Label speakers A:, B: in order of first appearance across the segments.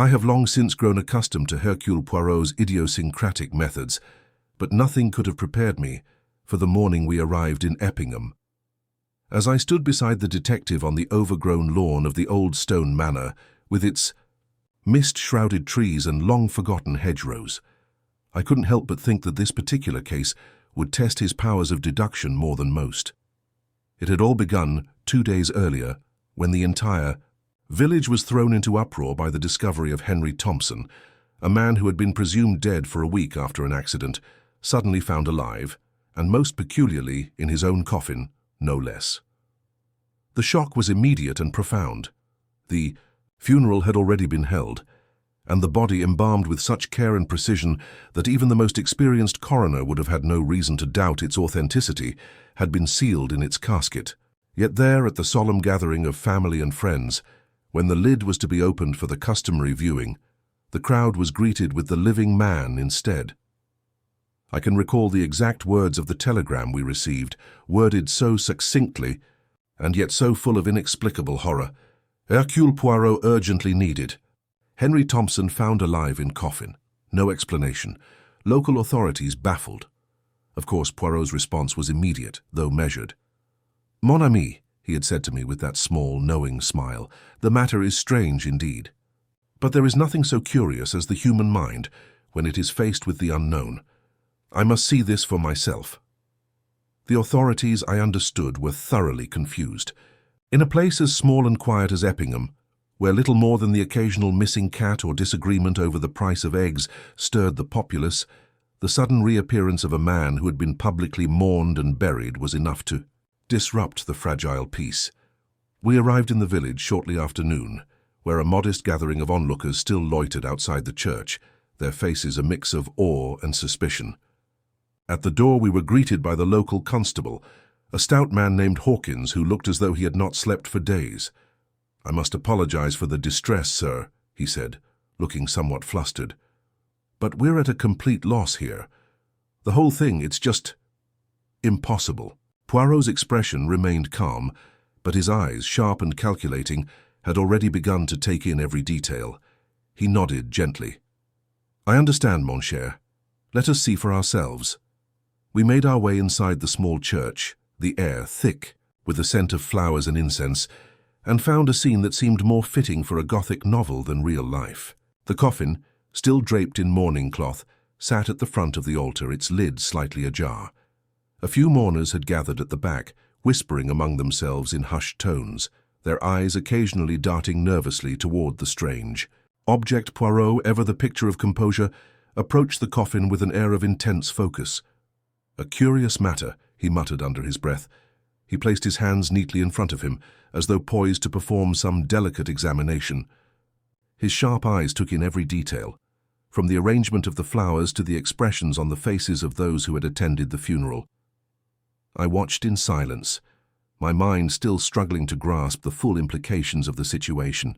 A: I have long since grown accustomed to Hercule Poirot's idiosyncratic methods, but nothing could have prepared me for the morning we arrived in Eppingham. As I stood beside the detective on the overgrown lawn of the old stone manor, with its mist-shrouded trees and long-forgotten hedgerows, I couldn't help but think that this particular case would test his powers of deduction more than most. It had all begun 2 days earlier, when the entire village was thrown into uproar by the discovery of Henry Thompson, a man who had been presumed dead for a week after an accident, suddenly found alive, and most peculiarly in his own coffin, no less. The shock was immediate and profound. The funeral had already been held, and the body embalmed with such care and precision that even the most experienced coroner would have had no reason to doubt its authenticity, had been sealed in its casket. Yet there, at the solemn gathering of family and friends, when the lid was to be opened for the customary viewing, the crowd was greeted with the living man instead. I can recall the exact words of the telegram we received, worded so succinctly, and yet so full of inexplicable horror. Hercule Poirot urgently needed. Henry Thompson found alive in coffin. No explanation. Local authorities baffled. Of course, Poirot's response was immediate, though measured. "Mon ami," he had said to me with that small, knowing smile, "the matter is strange indeed. But there is nothing so curious as the human mind when it is faced with the unknown. I must see this for myself." The authorities, I understood, were thoroughly confused. In a place as small and quiet as Eppingham, where little more than the occasional missing cat or disagreement over the price of eggs stirred the populace, the sudden reappearance of a man who had been publicly mourned and buried was enough to disrupt the fragile peace. We arrived in the village shortly after noon, where a modest gathering of onlookers still loitered outside the church, their faces a mix of awe and suspicion. At the door we were greeted by the local constable, a stout man named Hawkins who looked as though he had not slept for days. "I must apologize for the distress, sir," he said, looking somewhat flustered. "But we're at a complete loss here. The whole thing, it's just impossible." Poirot's expression remained calm, but his eyes, sharp and calculating, had already begun to take in every detail. He nodded gently. "I understand, mon cher. Let us see for ourselves." We made our way inside the small church, the air thick with the scent of flowers and incense, and found a scene that seemed more fitting for a Gothic novel than real life. The coffin, still draped in mourning cloth, sat at the front of the altar, its lid slightly ajar. A few mourners had gathered at the back, whispering among themselves in hushed tones, their eyes occasionally darting nervously toward the strange object. Poirot, ever the picture of composure, approached the coffin with an air of intense focus. "A curious matter," he muttered under his breath. He placed his hands neatly in front of him, as though poised to perform some delicate examination. His sharp eyes took in every detail, from the arrangement of the flowers to the expressions on the faces of those who had attended the funeral. I watched in silence, my mind still struggling to grasp the full implications of the situation.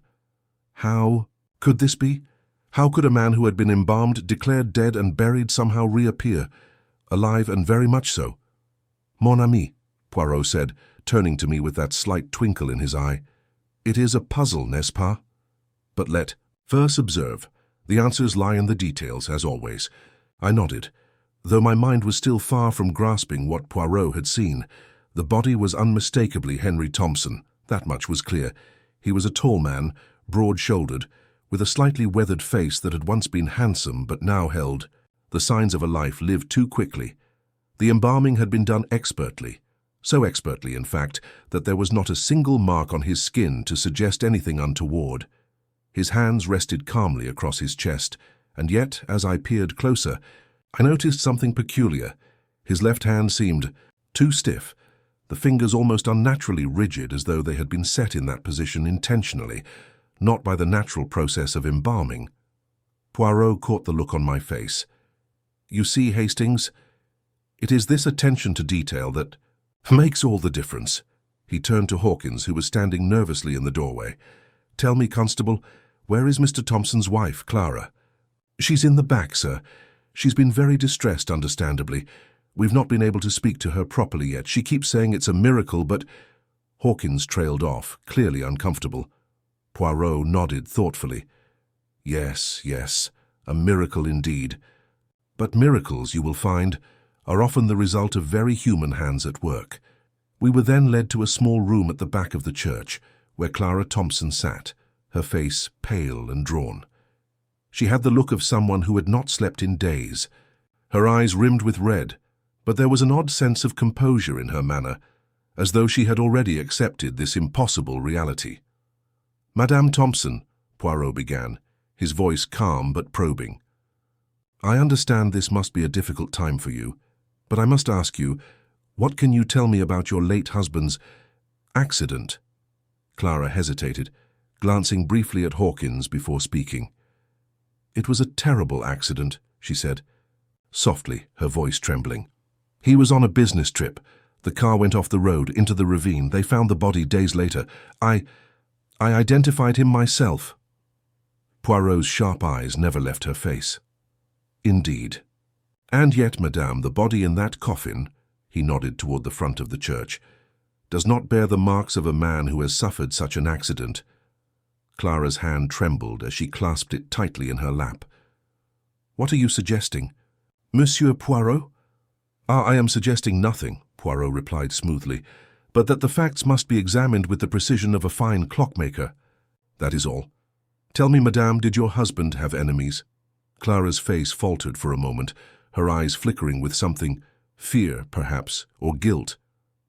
A: How could this be? How could a man who had been embalmed, declared dead and buried somehow reappear, alive and very much so? "Mon ami," Poirot said, turning to me with that slight twinkle in his eye. "It is a puzzle, n'est-ce pas? But let first observe. The answers lie in the details, as always." I nodded. Though my mind was still far from grasping what Poirot had seen, the body was unmistakably Henry Thompson. That much was clear. He was a tall man, broad-shouldered, with a slightly weathered face that had once been handsome but now held the signs of a life lived too quickly. The embalming had been done expertly, so expertly, in fact, that there was not a single mark on his skin to suggest anything untoward. His hands rested calmly across his chest, and yet, as I peered closer, I noticed something peculiar. His left hand seemed too stiff, the fingers almost unnaturally rigid, as though they had been set in that position intentionally, not by the natural process of embalming. Poirot caught the look on my face. "You see, Hastings, it is this attention to detail that makes all the difference." He turned to Hawkins, who was standing nervously in the doorway. "Tell me, Constable, where is Mr. Thompson's wife, Clara?" "She's in the back, sir. She's been very distressed, understandably. We've not been able to speak to her properly yet. She keeps saying it's a miracle, but—" Hawkins trailed off, clearly uncomfortable. Poirot nodded thoughtfully. Yes, yes, a miracle indeed. But miracles, you will find, are often the result of very human hands at work. We were then led to a small room at the back of the church, where Clara Thompson sat, her face pale and drawn. She had the look of someone who had not slept in days. Her eyes rimmed with red, but there was an odd sense of composure in her manner, as though she had already accepted this impossible reality. "Madame Thompson," Poirot began, his voice calm but probing. "I understand this must be a difficult time for you, but I must ask you, what can you tell me about your late husband's accident?" Clara hesitated, glancing briefly at Hawkins before speaking. "It was a terrible accident," she said, softly, her voice trembling. "He was on a business trip. The car went off the road into the ravine. They found the body days later. I identified him myself." Poirot's sharp eyes never left her face. "Indeed. And yet, madame, the body in that coffin," he nodded toward the front of the church, "does not bear the marks of a man who has suffered such an accident." Clara's hand trembled as she clasped it tightly in her lap. "What are you suggesting? Monsieur Poirot?" "I am suggesting nothing," Poirot replied smoothly, "but that the facts must be examined with the precision of a fine clockmaker. That is all. Tell me, madame, did your husband have enemies?" Clara's face faltered for a moment, her eyes flickering with something, fear, perhaps, or guilt,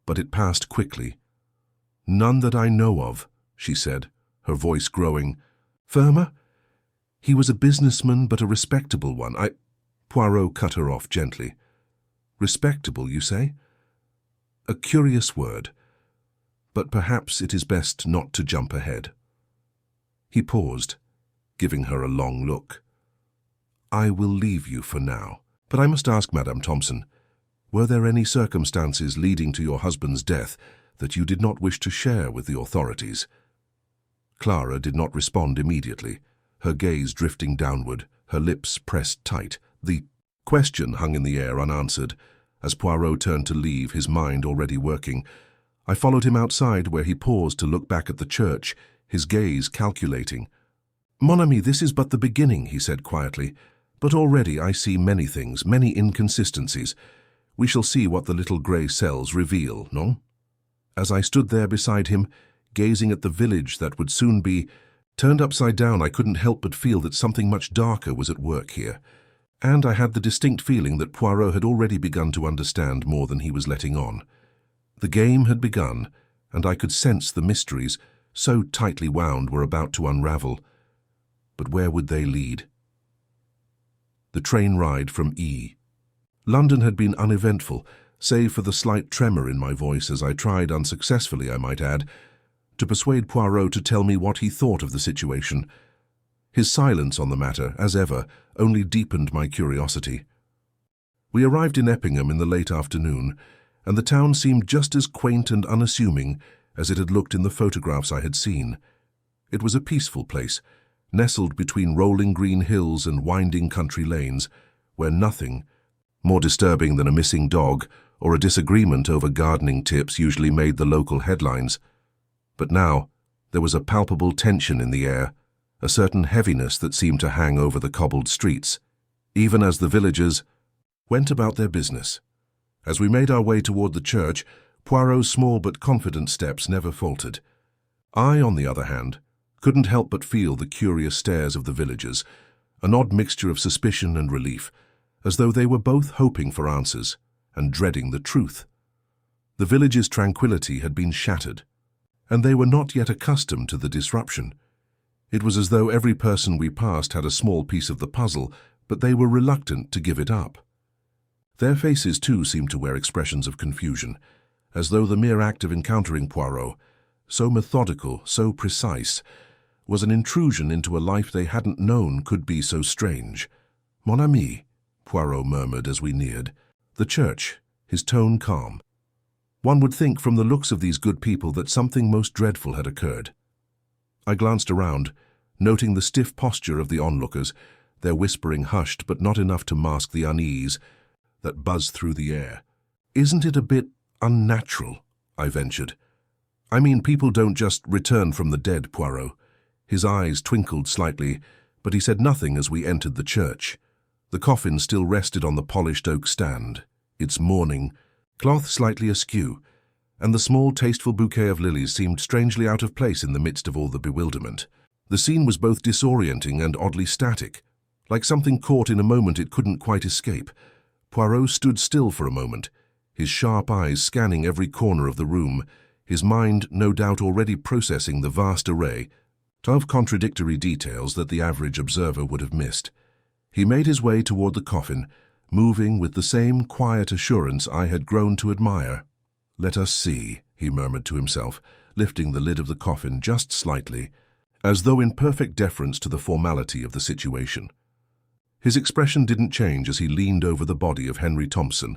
A: but it passed quickly. "None that I know of," she said, her voice growing. "Firmer? He was a businessman, but a respectable one. Poirot cut her off gently. "Respectable, you say? A curious word, but perhaps it is best not to jump ahead." He paused, giving her a long look. "I will leave you for now, but I must ask, Madame Thompson, were there any circumstances leading to your husband's death that you did not wish to share with the authorities?" Clara did not respond immediately, her gaze drifting downward, her lips pressed tight. The question hung in the air unanswered. As Poirot turned to leave, his mind already working, I followed him outside, where he paused to look back at the church, his gaze calculating. "Mon ami, this is but the beginning," he said quietly, "but already I see many things, many inconsistencies. We shall see what the little grey cells reveal, no?" As I stood there beside him, gazing at the village that would soon be turned upside down, I couldn't help but feel that something much darker was at work here. And I had the distinct feeling that Poirot had already begun to understand more than he was letting on. The game had begun, and I could sense the mysteries, so tightly wound, were about to unravel. But where would they lead? The train ride from E. London had been uneventful, save for the slight tremor in my voice as I tried, unsuccessfully I might add, to persuade Poirot to tell me what he thought of the situation. His silence on the matter, as ever, only deepened my curiosity. We arrived in Eppingham in the late afternoon, and the town seemed just as quaint and unassuming as it had looked in the photographs I had seen. It was a peaceful place, nestled between rolling green hills and winding country lanes, where nothing, more disturbing than a missing dog or a disagreement over gardening tips, usually made the local headlines. But now there was a palpable tension in the air, a certain heaviness that seemed to hang over the cobbled streets, even as the villagers went about their business. As we made our way toward the church, Poirot's small but confident steps never faltered. I, on the other hand, couldn't help but feel the curious stares of the villagers, an odd mixture of suspicion and relief, as though they were both hoping for answers and dreading the truth. The village's tranquility had been shattered, and they were not yet accustomed to the disruption. It was as though every person we passed had a small piece of the puzzle, but they were reluctant to give it up. Their faces, too, seemed to wear expressions of confusion, as though the mere act of encountering Poirot, so methodical, so precise, was an intrusion into a life they hadn't known could be so strange. "Mon ami," Poirot murmured as we neared. The church, his tone calm. One would think from the looks of these good people that something most dreadful had occurred. I glanced around, noting the stiff posture of the onlookers, their whispering hushed but not enough to mask the unease that buzzed through the air. "Isn't it a bit unnatural?" I ventured. "I mean, people don't just return from the dead, Poirot." His eyes twinkled slightly, but he said nothing as we entered the church. The coffin still rested on the polished oak stand, its mourning cloth slightly askew, and the small, tasteful bouquet of lilies seemed strangely out of place in the midst of all the bewilderment. The scene was both disorienting and oddly static, like something caught in a moment it couldn't quite escape. Poirot stood still for a moment, his sharp eyes scanning every corner of the room, his mind no doubt already processing the vast array of contradictory details that the average observer would have missed. He made his way toward the coffin, moving with the same quiet assurance I had grown to admire. "Let us see," he murmured to himself, lifting the lid of the coffin just slightly, as though in perfect deference to the formality of the situation. His expression didn't change as he leaned over the body of Henry Thompson,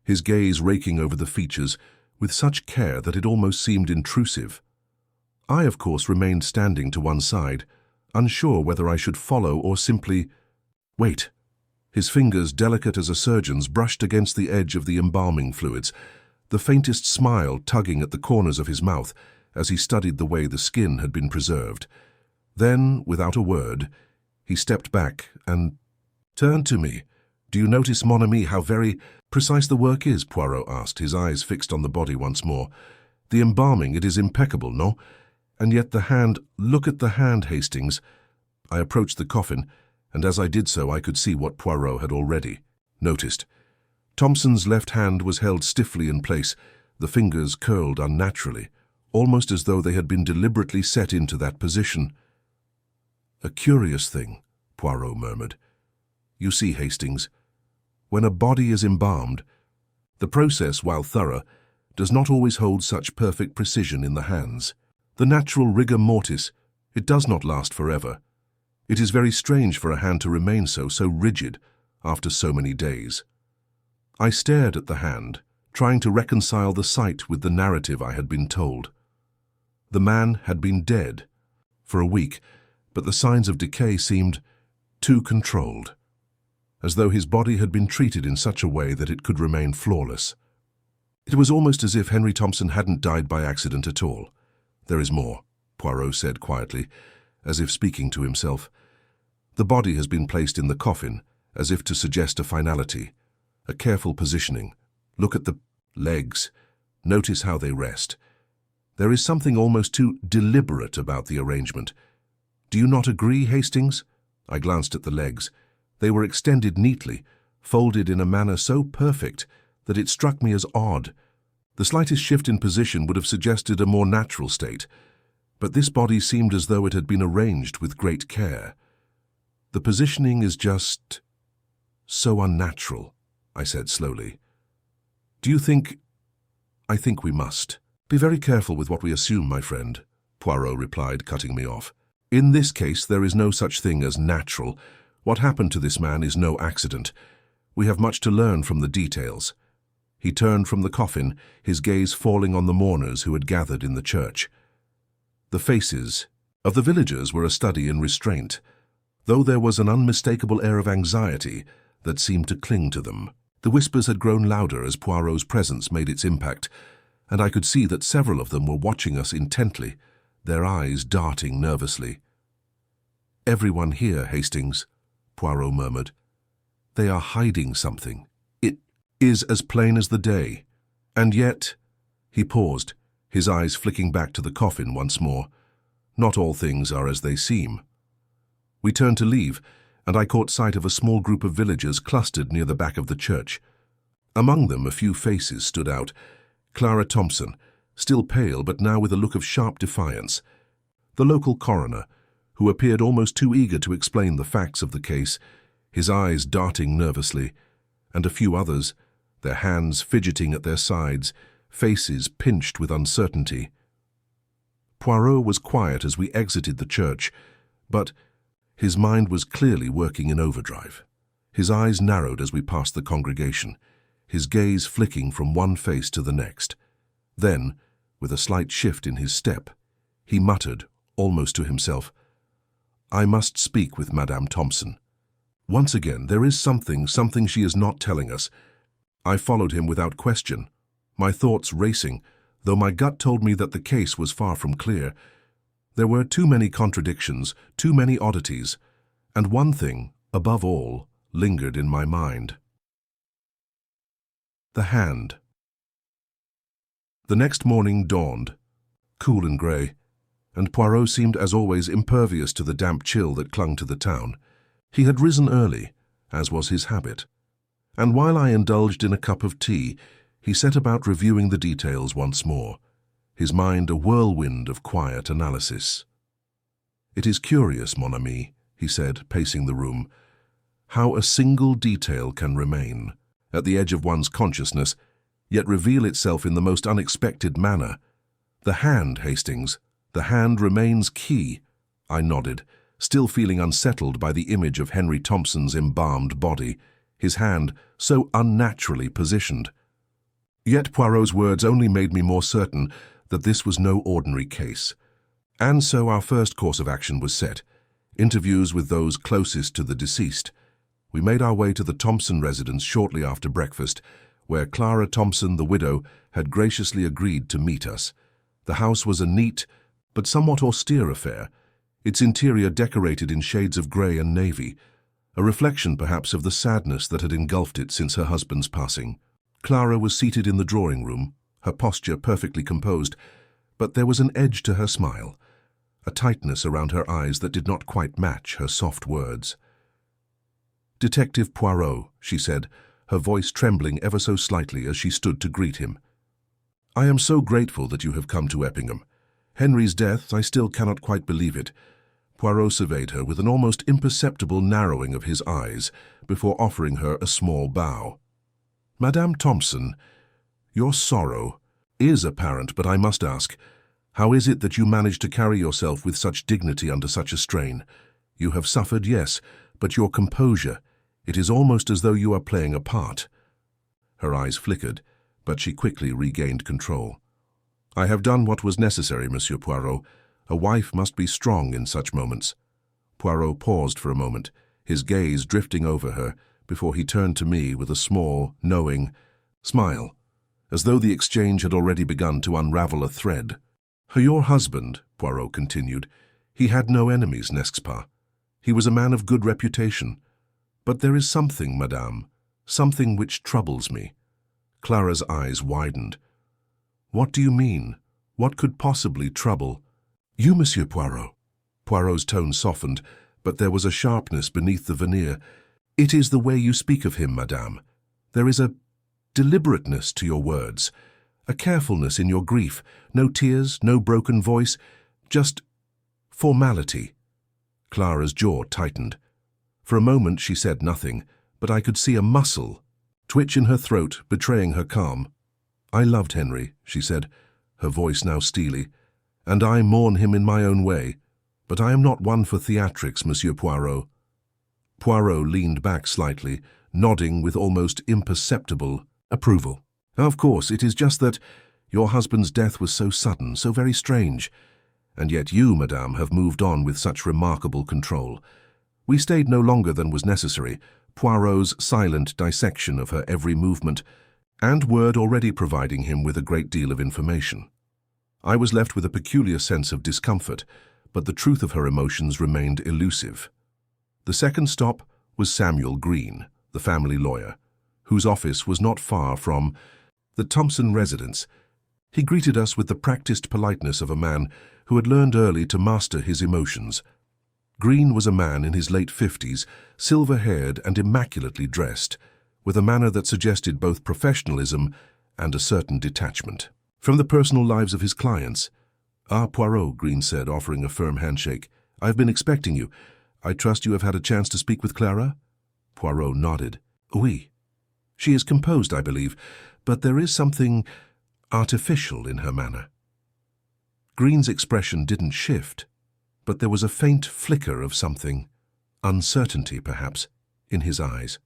A: his gaze raking over the features with such care that it almost seemed intrusive. I, of course, remained standing to one side, unsure whether I should follow or simply wait. His fingers, delicate as a surgeon's, brushed against the edge of the embalming fluids, the faintest smile tugging at the corners of his mouth as he studied the way the skin had been preserved. Then, without a word, he stepped back and turned to me. "Do you notice, mon ami, how very precise the work is?" Poirot asked, his eyes fixed on the body once more. "The embalming, it is impeccable, no? And yet the hand, look at the hand, Hastings." I approached the coffin, and as I did so I could see what Poirot had already noticed. Thompson's left hand was held stiffly in place, the fingers curled unnaturally, almost as though they had been deliberately set into that position. "A curious thing," Poirot murmured. "You see, Hastings, when a body is embalmed, the process, while thorough, does not always hold such perfect precision in the hands. The natural rigor mortis, it does not last forever. It is very strange for a hand to remain so rigid, after so many days." I stared at the hand, trying to reconcile the sight with the narrative I had been told. The man had been dead for a week, but the signs of decay seemed too controlled, as though his body had been treated in such a way that it could remain flawless. It was almost as if Henry Thompson hadn't died by accident at all. "There is more," Poirot said quietly, as if speaking to himself. "The body has been placed in the coffin, as if to suggest a finality, a careful positioning. Look at the legs. Notice how they rest. There is something almost too deliberate about the arrangement. Do you not agree, Hastings?" I glanced at the legs. They were extended neatly, folded in a manner so perfect that it struck me as odd. The slightest shift in position would have suggested a more natural state, but this body seemed as though it had been arranged with great care. "The positioning is just so unnatural," I said slowly. "Do you think—" "I think we must be very careful with what we assume, my friend," Poirot replied, cutting me off. "In this case, there is no such thing as natural. What happened to this man is no accident. We have much to learn from the details." He turned from the coffin, his gaze falling on the mourners who had gathered in the church. The faces of the villagers were a study in restraint, though there was an unmistakable air of anxiety that seemed to cling to them. The whispers had grown louder as Poirot's presence made its impact, and I could see that several of them were watching us intently, their eyes darting nervously. "Everyone here, Hastings," Poirot murmured. "They are hiding something. It is as plain as the day. And yet—" He paused, his eyes flicking back to the coffin once more. "Not all things are as they seem." We turned to leave, and I caught sight of a small group of villagers clustered near the back of the church. Among them, a few faces stood out. Clara Thompson, still pale but now with a look of sharp defiance. The local coroner, who appeared almost too eager to explain the facts of the case, his eyes darting nervously, and a few others, their hands fidgeting at their sides, faces pinched with uncertainty. Poirot was quiet as we exited the church, but his mind was clearly working in overdrive. His eyes narrowed as we passed the congregation, his gaze flicking from one face to the next. Then, with a slight shift in his step, he muttered, almost to himself, "I must speak with Madame Thompson. Once again, there is something she is not telling us." I followed him without question, my thoughts racing, though my gut told me that the case was far from clear. There were too many contradictions, too many oddities, And one thing, above all, lingered in my mind. The hand. The next morning dawned, cool and grey, and Poirot seemed as always impervious to the damp chill that clung to the town. He had risen early, as was his habit, and while I indulged in a cup of tea, he set about reviewing the details once more, his mind a whirlwind of quiet analysis. "It is curious, mon ami," he said, pacing the room, "how a single detail can remain at the edge of one's consciousness, yet reveal itself in the most unexpected manner. The hand, Hastings, the hand remains key." I nodded, still feeling unsettled by the image of Henry Thompson's embalmed body, his hand so unnaturally positioned. Yet Poirot's words only made me more certain that this was no ordinary case. And so our first course of action was set, interviews with those closest to the deceased. We made our way to the Thompson residence shortly after breakfast, where Clara Thompson, the widow, had graciously agreed to meet us. The house was a neat, but somewhat austere affair, its interior decorated in shades of grey and navy, a reflection perhaps of the sadness that had engulfed it since her husband's passing. Clara was seated in the drawing-room, her posture perfectly composed, but there was an edge to her smile, a tightness around her eyes that did not quite match her soft words. "Detective Poirot," she said, her voice trembling ever so slightly as she stood to greet him. "I am so grateful that you have come to Eppingham. Henry's death, I still cannot quite believe it." Poirot surveyed her with an almost imperceptible narrowing of his eyes before offering her a small bow. "Madame Thompson, your sorrow is apparent, but I must ask, how is it that you managed to carry yourself with such dignity under such a strain? You have suffered, yes, but your composure, it is almost as though you are playing a part." Her eyes flickered, but she quickly regained control. "I have done what was necessary, Monsieur Poirot. A wife must be strong in such moments." Poirot paused for a moment, his gaze drifting over her, before he turned to me with a small, knowing smile, as though the exchange had already begun to unravel a thread. "Your husband," Poirot continued, "he had no enemies, n'est-ce pas? He was a man of good reputation. But there is something, madame, something which troubles me." Clara's eyes widened. "What do you mean? What could possibly trouble you, Monsieur Poirot?" Poirot's tone softened, but there was a sharpness beneath the veneer. "It is the way you speak of him, madame. There is a deliberateness to your words, a carefulness in your grief, no tears, no broken voice, just formality." Clara's jaw tightened. For a moment she said nothing, but I could see a muscle twitch in her throat, betraying her calm. "I loved Henry," she said, her voice now steely, "and I mourn him in my own way, but I am not one for theatrics, Monsieur Poirot." Poirot leaned back slightly, nodding with almost imperceptible approval. "Of course, it is just that your husband's death was so sudden, so very strange, and yet you, madame, have moved on with such remarkable control. We stayed no longer than was necessary, Poirot's silent dissection of her every movement, and word already providing him with a great deal of information. I was left with a peculiar sense of discomfort, but the truth of her emotions remained elusive. The second stop was Samuel Green, the family lawyer, whose office was not far from the Thompson residence. He greeted us with the practiced politeness of a man who had learned early to master his emotions. Green was a man in his late 50s, silver-haired and immaculately dressed, with a manner that suggested both professionalism and a certain detachment from the personal lives of his clients. "Ah, Poirot," Green said, offering a firm handshake. "I have been expecting you. I trust you have had a chance to speak with Clara?" Poirot nodded. "Oui. She is composed, I believe, but there is something artificial in her manner." Green's expression didn't shift, but there was a faint flicker of something, uncertainty perhaps, in his eyes.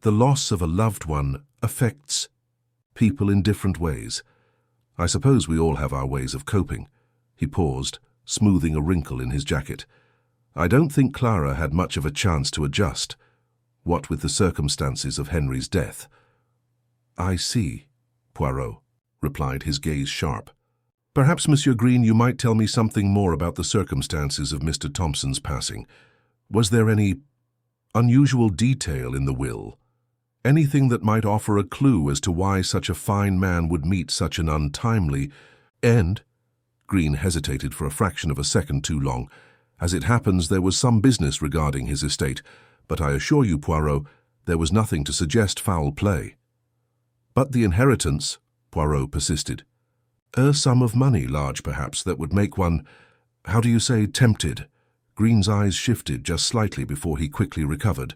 A: The loss of a loved one affects people in different ways. I suppose we all have our ways of coping. He paused, smoothing a wrinkle in his jacket. "I don't think Clara had much of a chance to adjust, what with the circumstances of Henry's death." "I see," Poirot replied, his gaze sharp. "Perhaps, Monsieur Green, you might tell me something more about the circumstances of Mr. Thompson's passing. Was there any unusual detail in the will? Anything that might offer a clue as to why such a fine man would meet such an untimely end? Green hesitated for a fraction of a second too long. As it happens, there was some business regarding his estate, but I assure you, Poirot, there was nothing to suggest foul play. But the inheritance, Poirot persisted. A sum of money, large perhaps, that would make one, how do you say, tempted? Green's eyes shifted just slightly before he quickly recovered.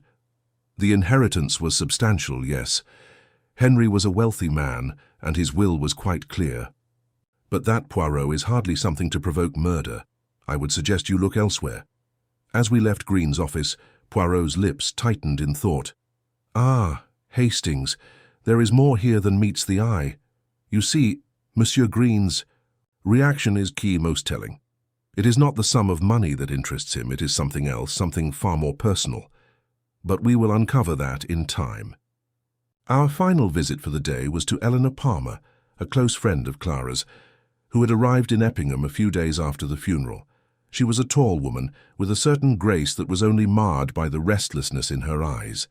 A: The inheritance was substantial, yes. Henry was a wealthy man, and his will was quite clear. But that, Poirot, is hardly something to provoke murder. I would suggest you look elsewhere. As we left Green's office, Poirot's lips tightened in thought. Ah, Hastings, there is more here than meets the eye. You see, Monsieur Green's reaction is key, most telling. It is not the sum of money that interests him, it is something else, something far more personal. But we will uncover that in time. Our final visit for the day was to Eleanor Palmer, a close friend of Clara's, who had arrived in Eppingham a few days after the funeral. She was a tall woman, with a certain grace that was only marred by the restlessness in her eyes.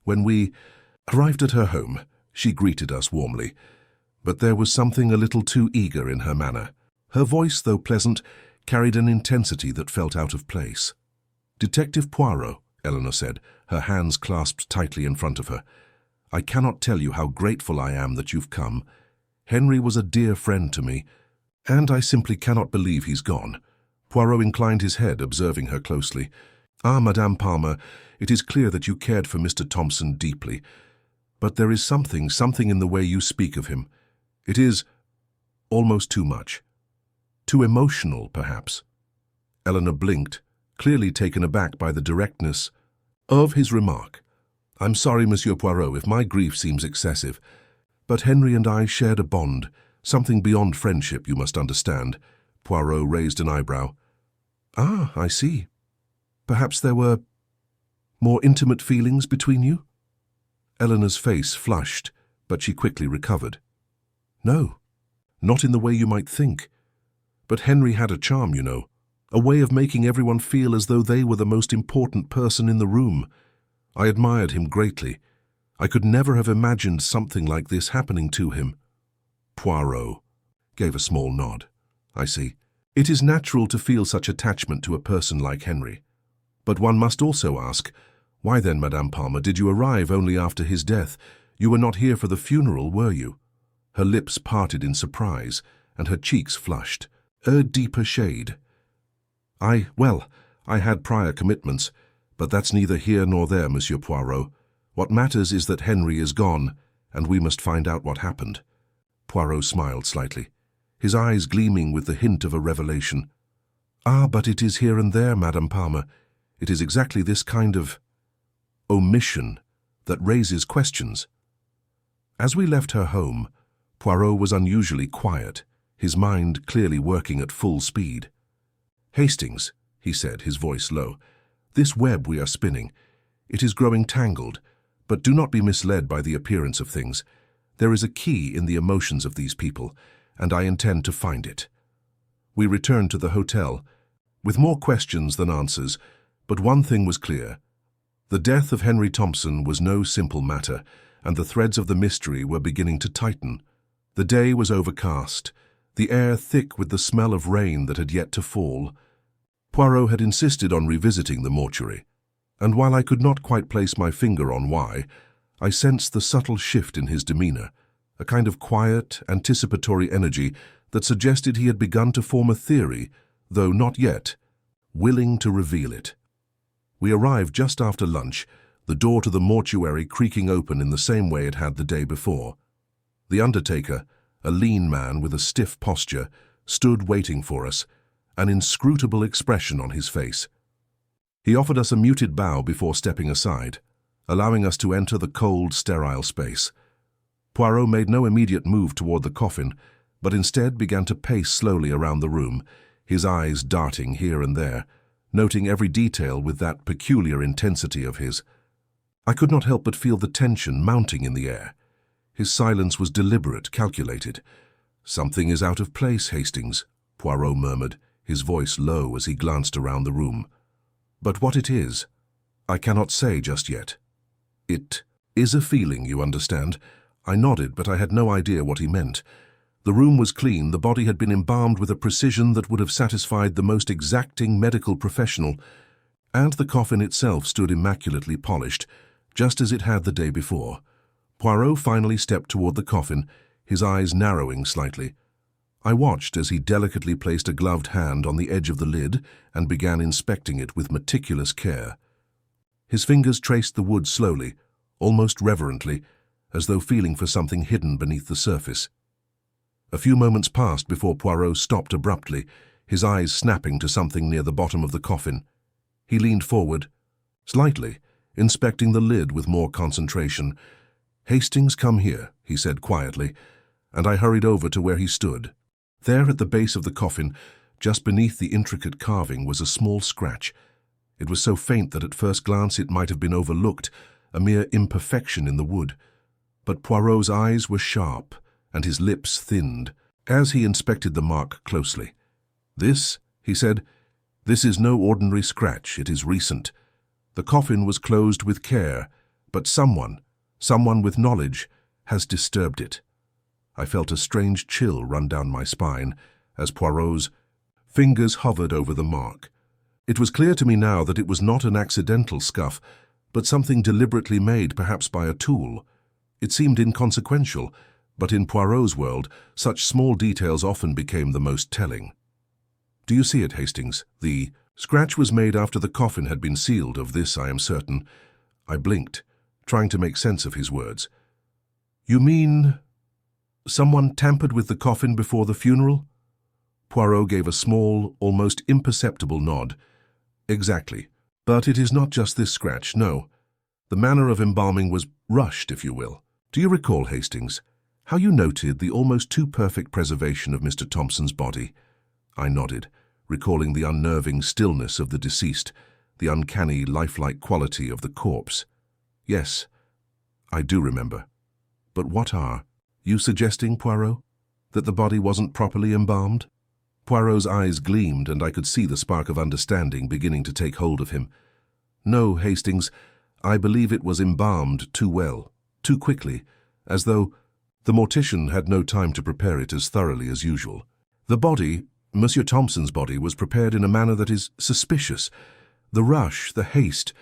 A: When we arrived at her home, she greeted us warmly, but there was something a little too eager in her manner. Her voice, though pleasant, carried an intensity that felt out of place. "Detective Poirot," Eleanor said, her hands clasped tightly in front of her, "I cannot tell you how grateful I am that you've come. Henry was a dear friend to me, and I simply cannot believe he's gone." Poirot inclined his head, observing her closely. "Ah, Madame Palmer, it is clear that you cared for Mr. Thompson deeply. But there is something in the way you speak of him. It is almost too much. Too emotional, perhaps." Eleanor blinked, clearly taken aback by the directness of his remark. "I'm sorry, Monsieur Poirot, if my grief seems excessive. But Henry and I shared a bond, something beyond friendship, you must understand." Poirot raised an eyebrow. "Ah, I see. Perhaps there were more intimate feelings between you?" Eleanor's face flushed, but she quickly recovered. "No, not in the way you might think. But Henry had a charm, you know, a way of making everyone feel as though they were the most important person in the room. I admired him greatly. I could never have imagined something like this happening to him." Poirot gave a small nod. "I see. It is natural to feel such attachment to a person like Henry. But one must also ask, why then, Madame Palmer, did you arrive only after his death? You were not here for the funeral, were you?" Her lips parted in surprise, and her cheeks flushed, a deeper shade. I had prior commitments, but that's neither here nor there, Monsieur Poirot. What matters is that Henry is gone, and we must find out what happened." Poirot smiled slightly, his eyes gleaming with the hint of a revelation. "Ah, but it is here and there, Madame Palmer. It is exactly this kind of omission that raises questions." As we left her home, Poirot was unusually quiet, his mind clearly working at full speed. "Hastings," he said, his voice low, "this web we are spinning, it is growing tangled, but do not be misled by the appearance of things. There is a key in the emotions of these people, and I intend to find it." We returned to the hotel, with more questions than answers, but one thing was clear. The death of Henry Thompson was no simple matter, and the threads of the mystery were beginning to tighten. The day was overcast, the air thick with the smell of rain that had yet to fall. Poirot had insisted on revisiting the mortuary, and while I could not quite place my finger on why, I sensed the subtle shift in his demeanor, a kind of quiet, anticipatory energy that suggested he had begun to form a theory, though not yet willing to reveal it. We arrived just after lunch, the door to the mortuary creaking open in the same way it had the day before. The undertaker, a lean man with a stiff posture, stood waiting for us, an inscrutable expression on his face. He offered us a muted bow before stepping aside, allowing us to enter the cold, sterile space. Poirot made no immediate move toward the coffin, but instead began to pace slowly around the room, his eyes darting here and there, noting every detail with that peculiar intensity of his. I could not help but feel the tension mounting in the air. His silence was deliberate, calculated. "Something is out of place, Hastings," Poirot murmured, his voice low as he glanced around the room. But what it is, I cannot say just yet. It is a feeling, you understand. I nodded, but I had no idea what he meant. The room was clean, the body had been embalmed with a precision that would have satisfied the most exacting medical professional, and the coffin itself stood immaculately polished, just as it had the day before. Poirot finally stepped toward the coffin, his eyes narrowing slightly. I watched as he delicately placed a gloved hand on the edge of the lid and began inspecting it with meticulous care. His fingers traced the wood slowly, almost reverently, as though feeling for something hidden beneath the surface. A few moments passed before Poirot stopped abruptly, his eyes snapping to something near the bottom of the coffin. He leaned forward, slightly, inspecting the lid with more concentration. "Hastings, come here," he said quietly, and I hurried over to where he stood. There at the base of the coffin, just beneath the intricate carving, was a small scratch. It was so faint that at first glance it might have been overlooked, a mere imperfection in the wood. But Poirot's eyes were sharp, and his lips thinned, as he inspected the mark closely. "This," he said, "this is no ordinary scratch, it is recent. The coffin was closed with care, but someone with knowledge, has disturbed it." I felt a strange chill run down my spine as Poirot's fingers hovered over the mark. It was clear to me now that it was not an accidental scuff, but something deliberately made, perhaps by a tool. It seemed inconsequential, but in Poirot's world, such small details often became the most telling. "Do you see it, Hastings? The scratch was made after the coffin had been sealed, of this I am certain." I blinked, trying to make sense of his words. "You mean someone tampered with the coffin before the funeral?" Poirot gave a small, almost imperceptible nod. "Exactly. But it is not just this scratch, no. The manner of embalming was rushed, if you will. Do you recall, Hastings, how you noted the almost too perfect preservation of Mr. Thompson's body?" I nodded, recalling the unnerving stillness of the deceased, the uncanny, lifelike quality of the corpse. "Yes, I do remember. But what are you suggesting, Poirot? That the body wasn't properly embalmed?" Poirot's eyes gleamed, and I could see the spark of understanding beginning to take hold of him. "No, Hastings, I believe it was embalmed too well, too quickly, as though the mortician had no time to prepare it as thoroughly as usual. The body, Monsieur Thompson's body, was prepared in a manner that is suspicious. The rush, the haste,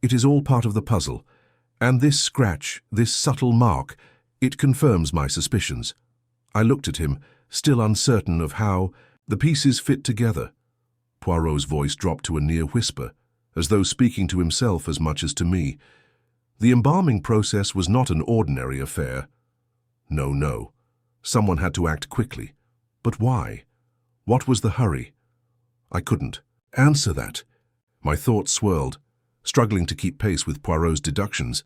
A: it is all part of the puzzle. And this scratch, this subtle mark, it confirms my suspicions." I looked at him, still uncertain of how the pieces fit together. Poirot's voice dropped to a near whisper, as though speaking to himself as much as to me. "The embalming process was not an ordinary affair. No, no. Someone had to act quickly. But why? What was the hurry?" I couldn't answer that. My thoughts swirled, struggling to keep pace with Poirot's deductions.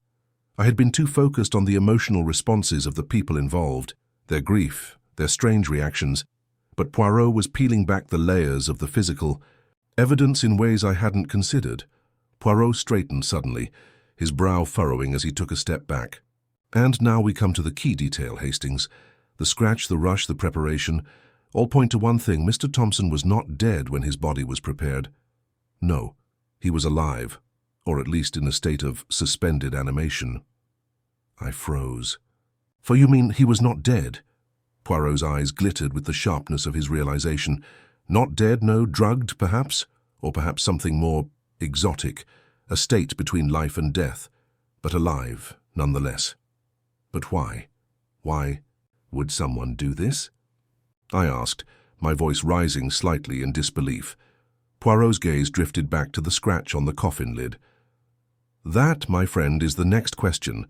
A: I had been too focused on the emotional responses of the people involved, their grief, their strange reactions, but Poirot was peeling back the layers of the physical evidence in ways I hadn't considered. Poirot straightened suddenly, his brow furrowing as he took a step back. "And now we come to the key detail, Hastings. The scratch, the rush, the preparation, all point to one thing. Mr. Thompson was not dead when his body was prepared. No, he was alive, or at least in a state of suspended animation." I froze. "For you mean he was not dead?" Poirot's eyes glittered with the sharpness of his realization. "Not dead, no, drugged, perhaps? Or perhaps something more exotic, a state between life and death, but alive, nonetheless. But why? Why would someone do this?" I asked, my voice rising slightly in disbelief. Poirot's gaze drifted back to the scratch on the coffin lid. "That, my friend, is the next question.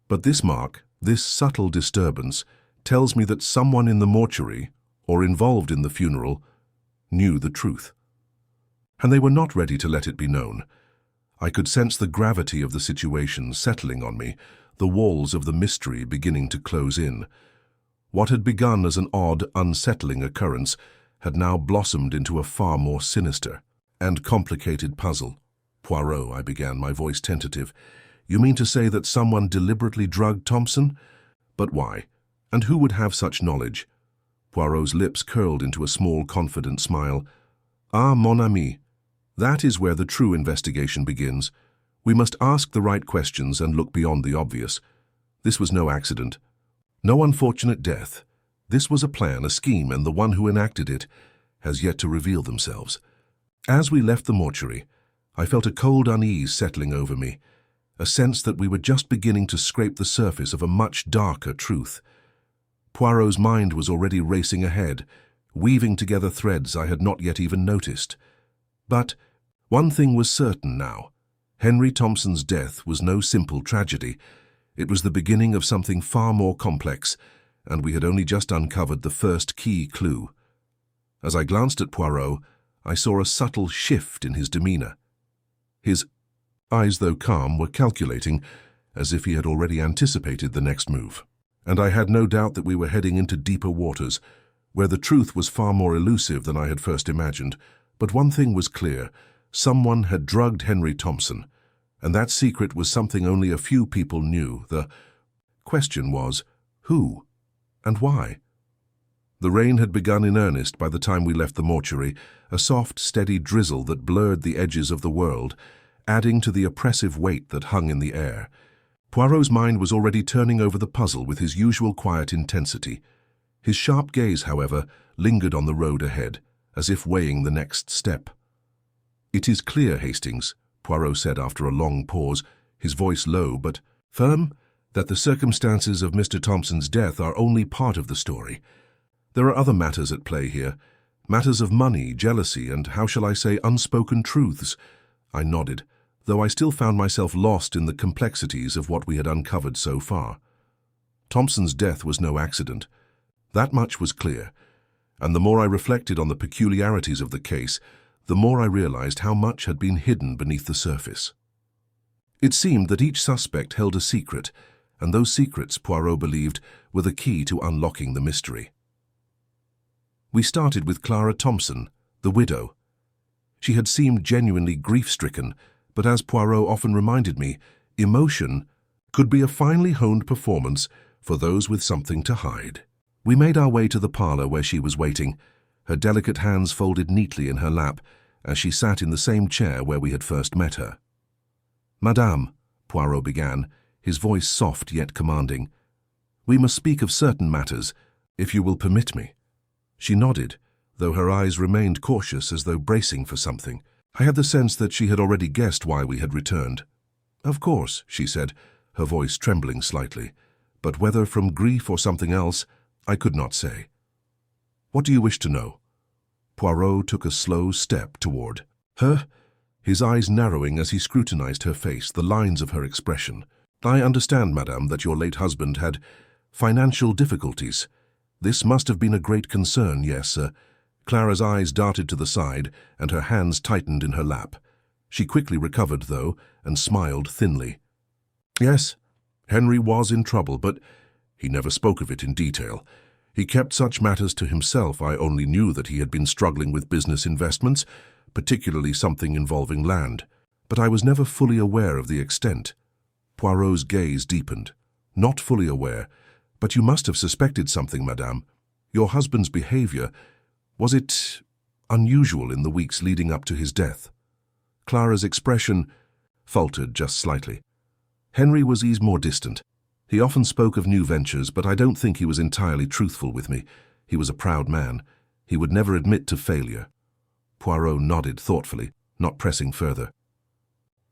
A: But this mark, this subtle disturbance, tells me that someone in the mortuary, or involved in the funeral, knew the truth. And they were not ready to let it be known. I could sense the gravity of the situation settling on me, the walls of the mystery beginning to close in. What had begun as an odd, unsettling occurrence had now blossomed into a far more sinister and complicated puzzle. "Poirot," I began, my voice tentative, "you mean to say that someone deliberately drugged Thompson? But why? And who would have such knowledge?" Poirot's lips curled into a small, confident smile. "Ah, mon ami, That is where the true investigation begins. We must ask the right questions and look beyond the obvious. This was no accident. No unfortunate death. This was a plan, a scheme, and the one who enacted it has yet to reveal themselves. As we left the mortuary, I felt a cold unease settling over me, a sense that we were just beginning to scrape the surface of a much darker truth. Poirot's mind was already racing ahead, weaving together threads I had not yet even noticed. But one thing was certain now. Henry Thompson's death was no simple tragedy. It was the beginning of something far more complex, and we had only just uncovered the first key clue. As I glanced at Poirot, I saw a subtle shift in his demeanor. His eyes, though calm, were calculating, as if he had already anticipated the next move. And I had no doubt that we were heading into deeper waters, where the truth was far more elusive than I had first imagined. But one thing was clear: someone had drugged Henry Thompson, and that secret was something only a few people knew. The question was, who and why? The rain had begun in earnest by the time we left the mortuary, a soft, steady drizzle that blurred the edges of the world, adding to the oppressive weight that hung in the air. Poirot's mind was already turning over the puzzle with his usual quiet intensity. His sharp gaze, however, lingered on the road ahead, as if weighing the next step. "It is clear, Hastings," Poirot said after a long pause, his voice low but firm, "that the circumstances of Mr. Thompson's death are only part of the story. There are other matters at play here, matters of money, jealousy, and, how shall I say, unspoken truths." I nodded, though I still found myself lost in the complexities of what we had uncovered so far. Thompson's death was no accident. That much was clear, and the more I reflected on the peculiarities of the case, the more I realized how much had been hidden beneath the surface. It seemed that each suspect held a secret, and those secrets, Poirot believed, were the key to unlocking the mystery. We started with Clara Thompson, the widow. She had seemed genuinely grief-stricken, but as Poirot often reminded me, emotion could be a finely honed performance for those with something to hide. We made our way to the parlor where she was waiting, her delicate hands folded neatly in her lap, as she sat in the same chair where we had first met her. "Madame," Poirot began, his voice soft yet commanding, "we must speak of certain matters, if you will permit me." She nodded, though her eyes remained cautious as though bracing for something. I had the sense that she had already guessed why we had returned. "Of course," she said, her voice trembling slightly, but whether from grief or something else, I could not say. "What do you wish to know?" Poirot took a slow step toward her, his eyes narrowing as he scrutinized her face, the lines of her expression. "I understand, madame, that your late husband had financial difficulties. This must have been a great concern, yes, sir." Clara's eyes darted to the side, and her hands tightened in her lap. She quickly recovered, though, and smiled thinly. "Yes, Henry was in trouble, but he never spoke of it in detail. He kept such matters to himself. I only knew that he had been struggling with business investments, particularly something involving land. But I was never fully aware of the extent." Poirot's gaze deepened. "Not fully aware, but you must have suspected something, madame. Your husband's behavior, was it unusual in the weeks leading up to his death?" Clara's expression faltered just slightly. "Henry was more distant. He often spoke of new ventures, but I don't think he was entirely truthful with me. He was a proud man. He would never admit to failure." Poirot nodded thoughtfully, not pressing further.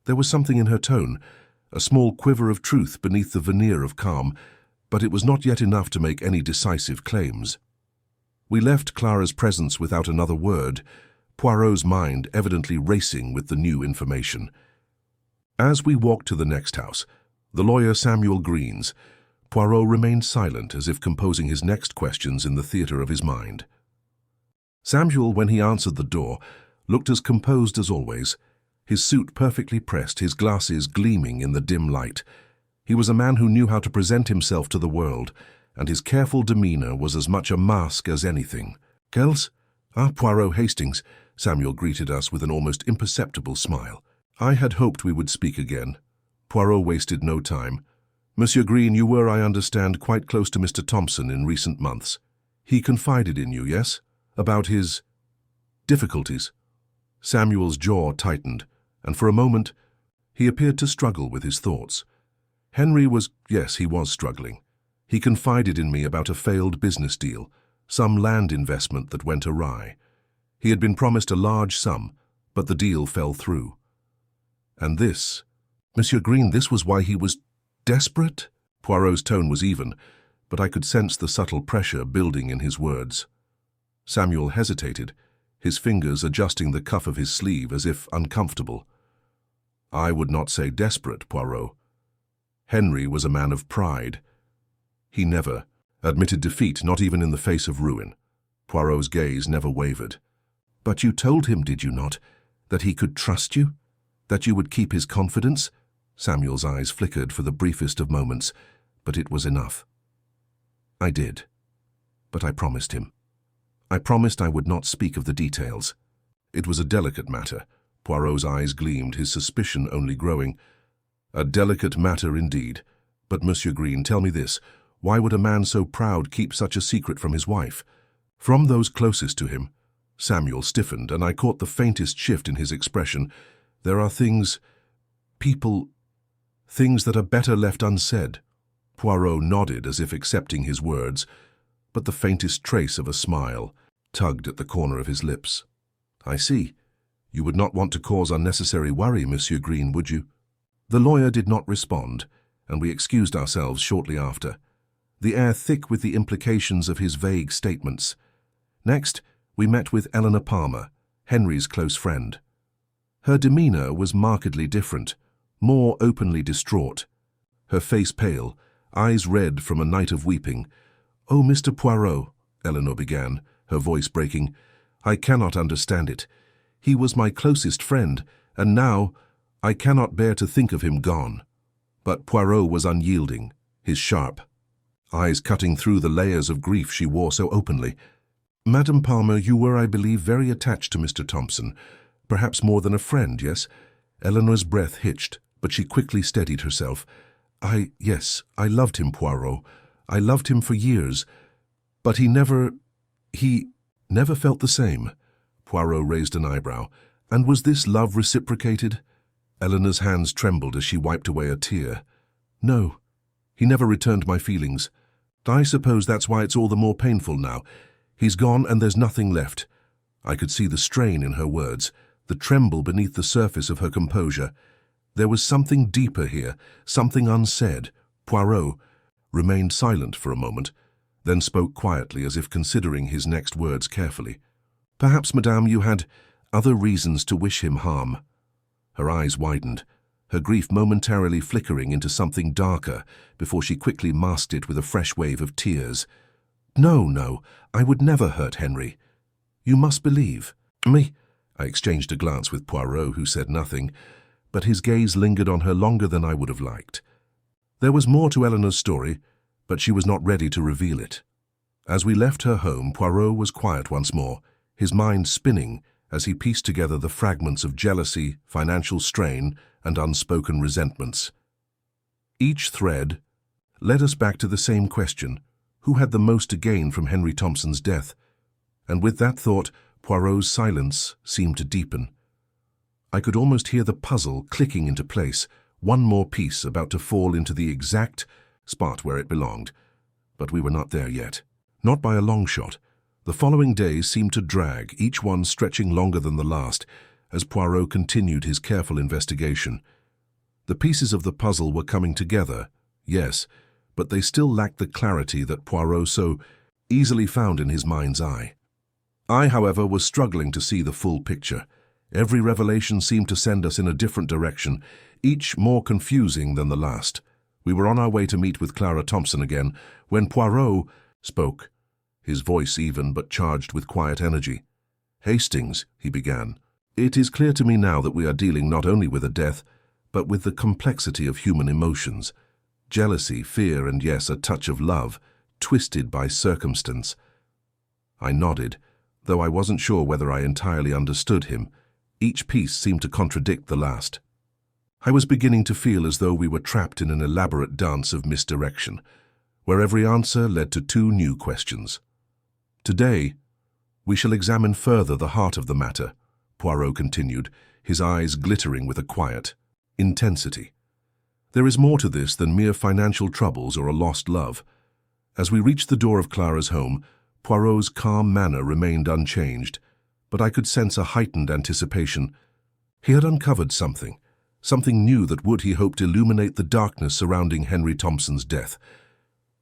A: There was something in her tone, a small quiver of truth beneath the veneer of calm, but it was not yet enough to make any decisive claims. We left Clara's presence without another word, Poirot's mind evidently racing with the new information. As we walked to the next house, the lawyer Samuel Green's, Poirot remained silent, as if composing his next questions in the theatre of his mind. Samuel, when he answered the door, looked as composed as always, his suit perfectly pressed, his glasses gleaming in the dim light. He was a man who knew how to present himself to the world, and his careful demeanor was as much a mask as anything. "Kells? Poirot Hastings," Samuel greeted us with an almost imperceptible smile. "I had hoped we would speak again." Poirot wasted no time. "Monsieur Green, you were, I understand, quite close to Mr. Thompson in recent months. He confided in you, yes? About his difficulties." Samuel's jaw tightened, and for a moment he appeared to struggle with his thoughts. Henry was, yes, he was struggling. He confided in me about a failed business deal, some land investment that went awry. He had been promised a large sum, but the deal fell through. And this, Monsieur Green, this was why he was desperate? Poirot's tone was even, but I could sense the subtle pressure building in his words. Samuel hesitated, his fingers adjusting the cuff of his sleeve as if uncomfortable. I would not say desperate, Poirot. Henry was a man of pride. He never admitted defeat, not even in the face of ruin. Poirot's gaze never wavered. But you told him, did you not, that he could trust you? That you would keep his confidence? Samuel's eyes flickered for the briefest of moments, but it was enough. I did. But I promised him. I promised I would not speak of the details. It was a delicate matter. Poirot's eyes gleamed, his suspicion only growing. A delicate matter indeed. But, Monsieur Green, tell me this. Why would a man so proud keep such a secret from his wife? From those closest to him. Samuel stiffened, and I caught the faintest shift in his expression. There are things that are better left unsaid. Poirot nodded as if accepting his words, but the faintest trace of a smile tugged at the corner of his lips. I see. You would not want to cause unnecessary worry, Monsieur Green, would you? The lawyer did not respond, and we excused ourselves shortly after, the air thick with the implications of his vague statements. Next, we met with Eleanor Palmer, Henry's close friend. Her demeanor was markedly different, more openly distraught. Her face pale, eyes red from a night of weeping. "Oh, Mr. Poirot," Eleanor began, her voice breaking, "I cannot understand it. He was my closest friend, and now I cannot bear to think of him gone." But Poirot was unyielding, his sharp eyes cutting through the layers of grief she wore so openly. "Madame Palmer, you were, I believe, very attached to Mr. Thompson. Perhaps more than a friend, yes?" Eleanor's breath hitched, but she quickly steadied herself. Yes, I loved him, Poirot. I loved him for years. But he never felt the same." Poirot raised an eyebrow. "And was this love reciprocated?" Eleanor's hands trembled as she wiped away a tear. "No, he never returned my feelings. I suppose that's why it's all the more painful now. He's gone and there's nothing left." I could see the strain in her words, the tremble beneath the surface of her composure. There was something deeper here, something unsaid. Poirot remained silent for a moment, then spoke quietly as if considering his next words carefully. "Perhaps, madame, you had other reasons to wish him harm." Her eyes widened, her grief momentarily flickering into something darker before she quickly masked it with a fresh wave of tears. No, I would never hurt Henry. You must believe me." I exchanged a glance with Poirot, who said nothing, but his gaze lingered on her longer than I would have liked. There was more to Eleanor's story, but she was not ready to reveal it. As we left her home, Poirot was quiet once more, his mind spinning as he pieced together the fragments of jealousy, financial strain, and unspoken resentments. Each thread led us back to the same question: who had the most to gain from Henry Thompson's death? And with that thought, Poirot's silence seemed to deepen. I could almost hear the puzzle clicking into place, one more piece about to fall into the exact spot where it belonged. But we were not there yet. Not by a long shot. The following days seemed to drag, each one stretching longer than the last, as Poirot continued his careful investigation. The pieces of the puzzle were coming together, yes, but they still lacked the clarity that Poirot so easily found in his mind's eye. I, however, was struggling to see the full picture. Every revelation seemed to send us in a different direction, each more confusing than the last. We were on our way to meet with Clara Thompson again, when Poirot spoke, his voice even but charged with quiet energy. "Hastings," he began, "it is clear to me now that we are dealing not only with a death, but with the complexity of human emotions. Jealousy, fear, and yes, a touch of love, twisted by circumstance." I nodded, though I wasn't sure whether I entirely understood him. Each piece seemed to contradict the last. I was beginning to feel as though we were trapped in an elaborate dance of misdirection, where every answer led to two new questions. Today, we shall examine further the heart of the matter, Poirot continued, his eyes glittering with a quiet intensity. "There is more to this than mere financial troubles or a lost love." As we reached the door of Clara's home, Poirot's calm manner remained unchanged, but I could sense a heightened anticipation. He had uncovered something new that would, he hoped, illuminate the darkness surrounding Henry Thompson's death.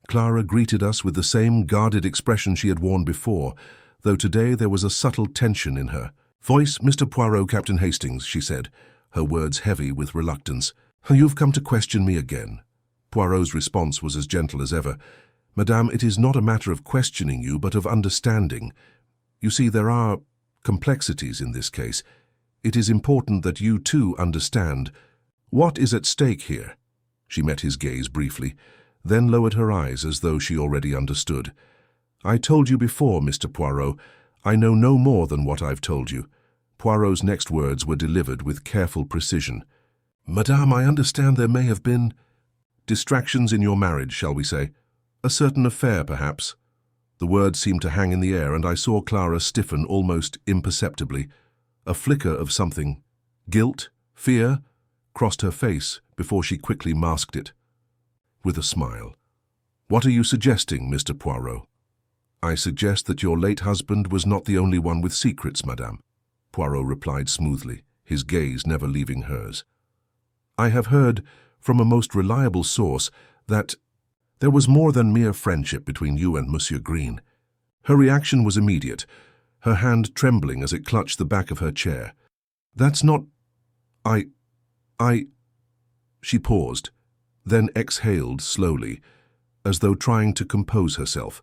A: Clara greeted us with the same guarded expression she had worn before, though today there was a subtle tension in her voice. "Mr. Poirot, Captain Hastings," she said, her words heavy with reluctance. "You've come to question me again." Poirot's response was as gentle as ever. "Madame, it is not a matter of questioning you, but of understanding. You see, there are complexities in this case. It is important that you too understand. What is at stake here?" She met his gaze briefly, then lowered her eyes as though she already understood. "I told you before, Mr. Poirot. I know no more than what I've told you." Poirot's next words were delivered with careful precision. "Madame, I understand there may have been distractions in your marriage, shall we say? A certain affair, perhaps." The words seemed to hang in the air, and I saw Clara stiffen almost imperceptibly. A flicker of something, guilt, fear, crossed her face before she quickly masked it with a smile. "What are you suggesting, Mr. Poirot?" "I suggest that your late husband was not the only one with secrets, madame," Poirot replied smoothly, his gaze never leaving hers. "I have heard from a most reliable source that there was more than mere friendship between you and Monsieur Green." Her reaction was immediate, her hand trembling as it clutched the back of her chair. "That's not... I... She paused, then exhaled slowly, as though trying to compose herself.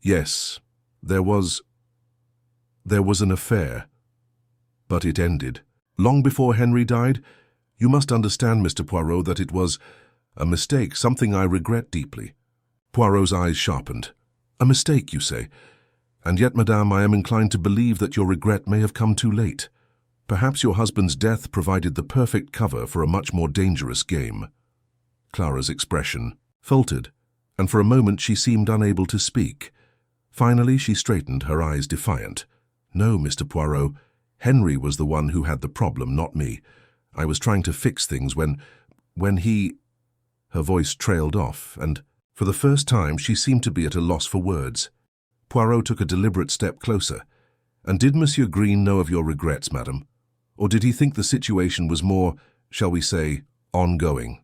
A: "Yes, there was an affair, but it ended. Long before Henry died. You must understand, Mr. Poirot, that it was a mistake, something I regret deeply." Poirot's eyes sharpened. "A mistake, you say? And yet, madame, I am inclined to believe that your regret may have come too late. Perhaps your husband's death provided the perfect cover for a much more dangerous game." Clara's expression faltered, and for a moment she seemed unable to speak. Finally she straightened, her eyes defiant. "No, Mr. Poirot, Henry was the one who had the problem, not me. I was trying to fix things when he..." Her voice trailed off, and for the first time she seemed to be at a loss for words. Poirot took a deliberate step closer. "And did Monsieur Green know of your regrets, madame? Or did he think the situation was more, shall we say, ongoing?"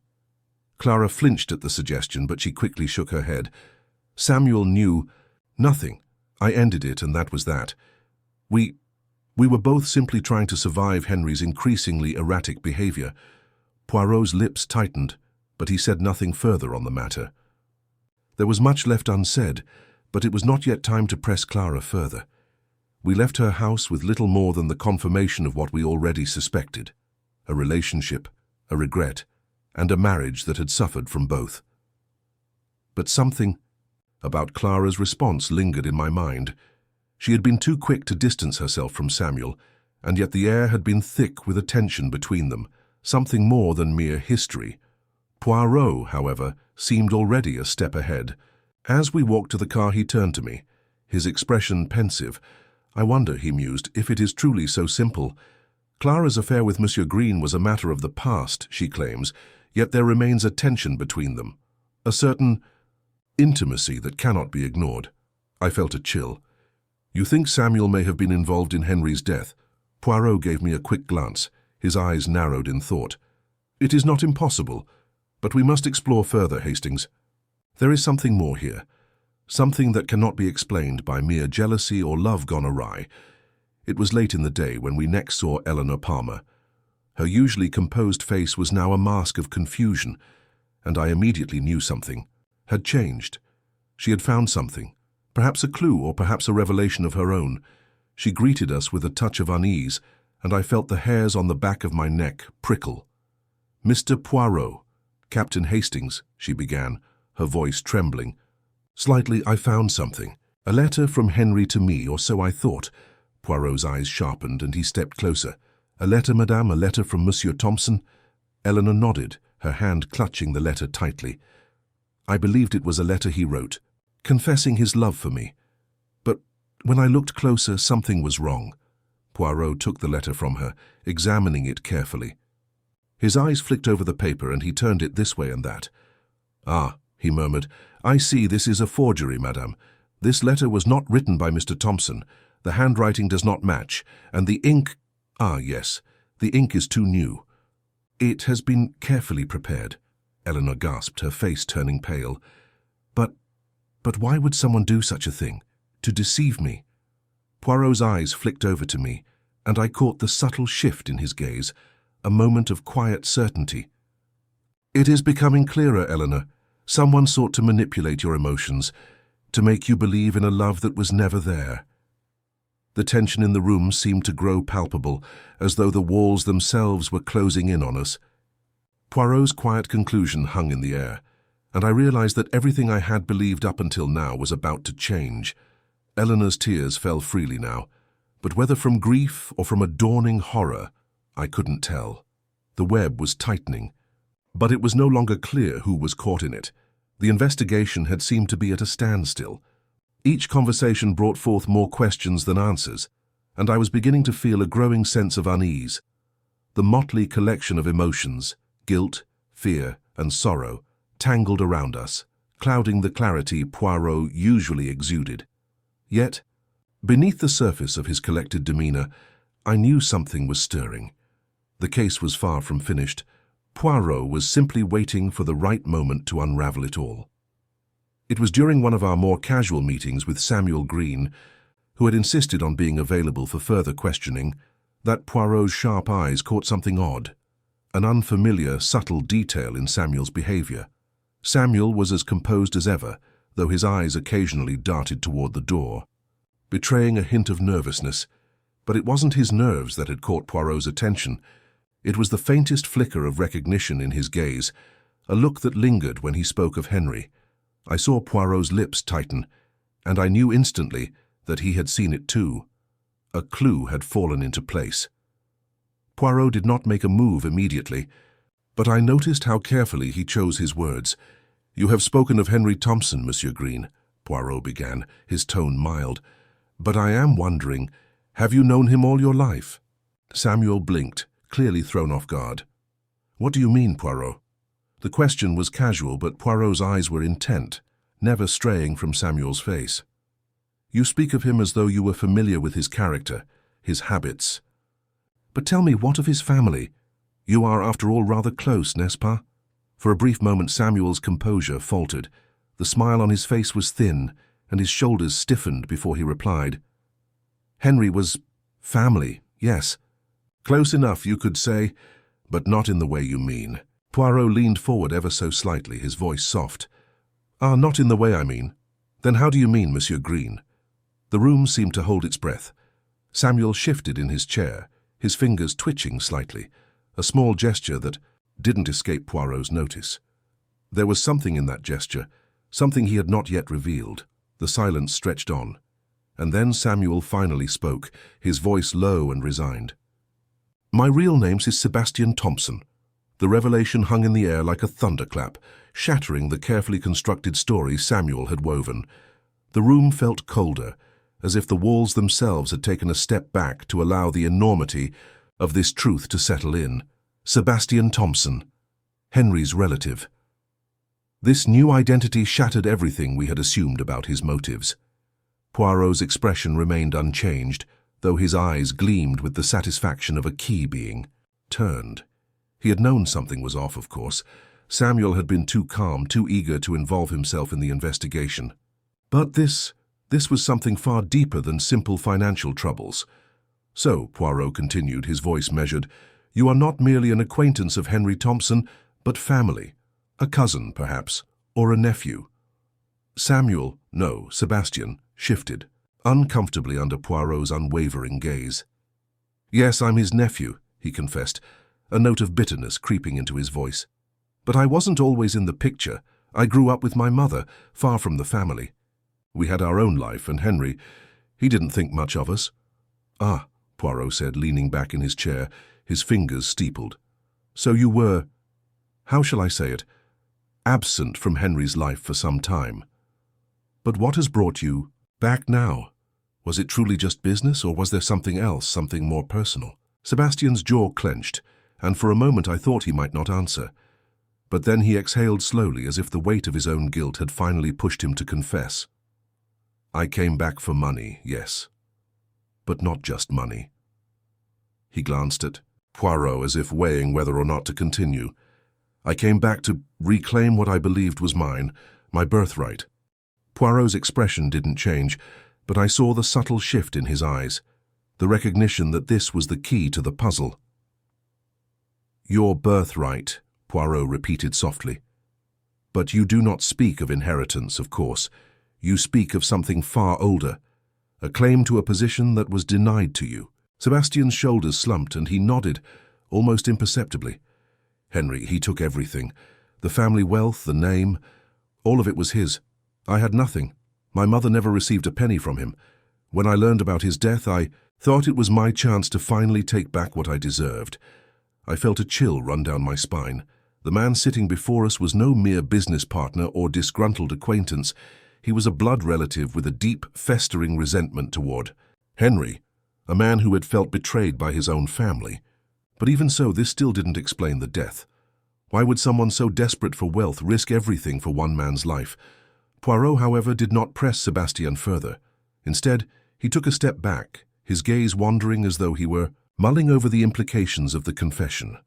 A: Clara flinched at the suggestion, but she quickly shook her head. "Samuel knew nothing. I ended it, and that was that. We were both simply trying to survive Henry's increasingly erratic behavior." Poirot's lips tightened, but he said nothing further on the matter. There was much left unsaid, but it was not yet time to press Clara further. We left her house with little more than the confirmation of what we already suspected: a relationship, a regret, and a marriage that had suffered from both. But something about Clara's response lingered in my mind. She had been too quick to distance herself from Samuel, and yet the air had been thick with a tension between them, something more than mere history. Poirot, however, seemed already a step ahead. As we walked to the car, he turned to me, his expression pensive. "I wonder," he mused, "if it is truly so simple. Clara's affair with Monsieur Green was a matter of the past, she claims, yet there remains a tension between them, a certain intimacy that cannot be ignored." I felt a chill. "You think Samuel may have been involved in Henry's death?" Poirot gave me a quick glance, his eyes narrowed in thought. "It is not impossible, but we must explore further, Hastings. There is something more here, something that cannot be explained by mere jealousy or love gone awry." It was late in the day when we next saw Eleanor Palmer. Her usually composed face was now a mask of confusion, and I immediately knew something had changed. She had found something, perhaps a clue or perhaps a revelation of her own. She greeted us with a touch of unease, and I felt the hairs on the back of my neck prickle. "Mr. Poirot, Captain Hastings," she began, her voice trembling slightly, "I found something. A letter from Henry to me, or so I thought." Poirot's eyes sharpened, and he stepped closer. "A letter, madame, a letter from Monsieur Thompson?" Eleanor nodded, her hand clutching the letter tightly. "I believed it was a letter he wrote, confessing his love for me. But when I looked closer, something was wrong." Poirot took the letter from her, examining it carefully. His eyes flicked over the paper and he turned it this way and that. "Ah," he murmured, "I see this is a forgery, madame. This letter was not written by Mr. Thompson. The handwriting does not match, and the ink— Ah, yes, the ink is too new." "It has been carefully prepared," Eleanor gasped, her face turning pale. But why would someone do such a thing? To deceive me?" Poirot's eyes flicked over to me, and I caught the subtle shift in his gaze, a moment of quiet certainty. "It is becoming clearer, Eleanor. Someone sought to manipulate your emotions, to make you believe in a love that was never there." The tension in the room seemed to grow palpable, as though the walls themselves were closing in on us. Poirot's quiet conclusion hung in the air, and I realized that everything I had believed up until now was about to change. Eleanor's tears fell freely now, but whether from grief or from a dawning horror, I couldn't tell. The web was tightening, but it was no longer clear who was caught in it. The investigation had seemed to be at a standstill. Each conversation brought forth more questions than answers, and I was beginning to feel a growing sense of unease. The motley collection of emotions, guilt, fear, and sorrow, tangled around us, clouding the clarity Poirot usually exuded. Yet, beneath the surface of his collected demeanor, I knew something was stirring. The case was far from finished. Poirot was simply waiting for the right moment to unravel it all. It was during one of our more casual meetings with Samuel Green, who had insisted on being available for further questioning, that Poirot's sharp eyes caught something odd, an unfamiliar, subtle detail in Samuel's behavior. Samuel was as composed as ever, though his eyes occasionally darted toward the door, betraying a hint of nervousness. But it wasn't his nerves that had caught Poirot's attention. It was the faintest flicker of recognition in his gaze, a look that lingered when he spoke of Henry. I saw Poirot's lips tighten, and I knew instantly that he had seen it too. A clue had fallen into place. Poirot did not make a move immediately, but I noticed how carefully he chose his words. "You have spoken of Henry Thompson, Monsieur Green," Poirot began, his tone mild. "But I am wondering, have you known him all your life?" Samuel blinked, clearly thrown off guard. "What do you mean, Poirot?" The question was casual, but Poirot's eyes were intent, never straying from Samuel's face. "You speak of him as though you were familiar with his character, his habits. But tell me, what of his family? You are, after all, rather close, n'est-ce pas?" For a brief moment Samuel's composure faltered. The smile on his face was thin, and his shoulders stiffened before he replied. "Henry was family, yes. Close enough, you could say, but not in the way you mean." Poirot leaned forward ever so slightly, his voice soft. "Ah, not in the way I mean. Then how do you mean, Monsieur Green?" The room seemed to hold its breath. Samuel shifted in his chair, his fingers twitching slightly, a small gesture that didn't escape Poirot's notice. There was something in that gesture, something he had not yet revealed. The silence stretched on, and then Samuel finally spoke, his voice low and resigned. "My real name is Sebastian Thompson." The revelation hung in the air like a thunderclap, shattering the carefully constructed story Samuel had woven. The room felt colder, as if the walls themselves had taken a step back to allow the enormity of this truth to settle in. Sebastian Thompson, Henry's relative. This new identity shattered everything we had assumed about his motives. Poirot's expression remained unchanged, though his eyes gleamed with the satisfaction of a key being turned. He had known something was off, of course. Samuel had been too calm, too eager to involve himself in the investigation. But this was something far deeper than simple financial troubles. "So," Poirot continued, his voice measured, "you are not merely an acquaintance of Henry Thompson, but family. A cousin, perhaps, or a nephew." Sebastian, shifted, uncomfortably under Poirot's unwavering gaze. "Yes, I'm his nephew," he confessed, a note of bitterness creeping into his voice. "But I wasn't always in the picture. I grew up with my mother, far from the family. We had our own life, and Henry, he didn't think much of us." "Ah," Poirot said, leaning back in his chair, his fingers steepled. "So you were, how shall I say it, absent from Henry's life for some time. But what has brought you back now? Was it truly just business, or was there something else, something more personal? Sebastian's jaw clenched, and for a moment I thought he might not answer. But then he exhaled slowly, as if the weight of his own guilt had finally pushed him to confess. I came back for money, yes. But not just money. He glanced at Poirot as if weighing whether or not to continue. I came back to reclaim what I believed was mine, my birthright. Poirot's expression didn't change, but I saw the subtle shift in his eyes, the recognition that this was the key to the puzzle. Your birthright, Poirot repeated softly. But you do not speak of inheritance, of course. You speak of something far older, a claim to a position that was denied to you. Sebastian's shoulders slumped and he nodded, almost imperceptibly. Henry, he took everything. The family wealth, the name, all of it was his. I had nothing. My mother never received a penny from him. When I learned about his death, I thought it was my chance to finally take back what I deserved. I felt a chill run down my spine. The man sitting before us was no mere business partner or disgruntled acquaintance. He was a blood relative with a deep, festering resentment toward Henry, a man who had felt betrayed by his own family. But even so, this still didn't explain the death. Why would someone so desperate for wealth risk everything for one man's life? Poirot, however, did not press Sebastian further. Instead, he took a step back, his gaze wandering as though he were mulling over the implications of the confession.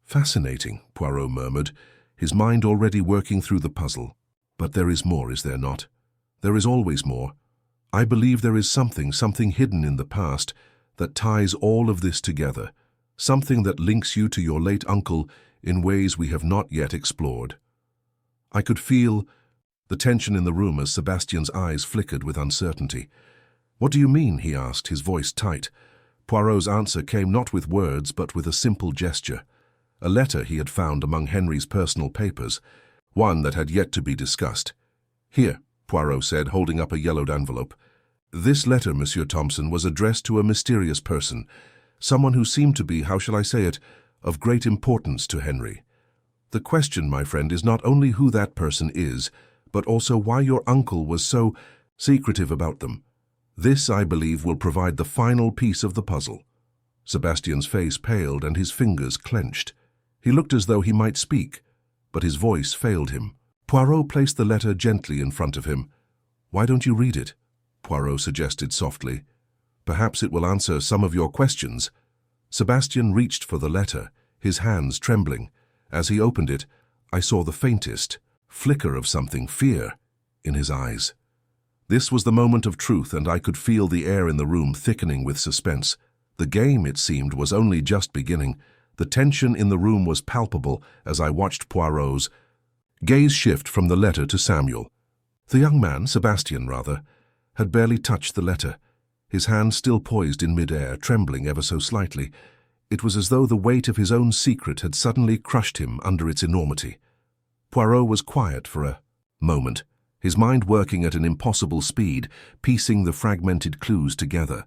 A: Fascinating, Poirot murmured, his mind already working through the puzzle. But there is more, is there not? There is always more. I believe there is something hidden in the past that ties all of this together, something that links you to your late uncle in ways we have not yet explored. I could feel the tension in the room as Sebastian's eyes flickered with uncertainty. What do you mean? He asked, his voice tight. Poirot's answer came not with words but with a simple gesture. A letter he had found among Henry's personal papers, one that had yet to be discussed. Here, Poirot said, holding up a yellowed envelope. This letter, Monsieur Thompson, was addressed to a mysterious person, someone who seemed to be, how shall I say it, of great importance to Henry. The question, my friend, is not only who that person is, but also why your uncle was so secretive about them. This, I believe, will provide the final piece of the puzzle. Sebastian's face paled and his fingers clenched. He looked as though he might speak, but his voice failed him. Poirot placed the letter gently in front of him. Why don't you read it? Poirot suggested softly. Perhaps it will answer some of your questions. Sebastian reached for the letter, his hands trembling. As he opened it, I saw the faintest flicker of something, fear, in his eyes. This was the moment of truth, and I could feel the air in the room thickening with suspense. The game, it seemed, was only just beginning. The tension in the room was palpable as I watched Poirot's gaze shift from the letter to Samuel. The young man, Sebastian rather, had barely touched the letter, his hand still poised in mid-air, trembling ever so slightly. It was as though the weight of his own secret had suddenly crushed him under its enormity. Poirot was quiet for a moment, his mind working at an impossible speed, piecing the fragmented clues together.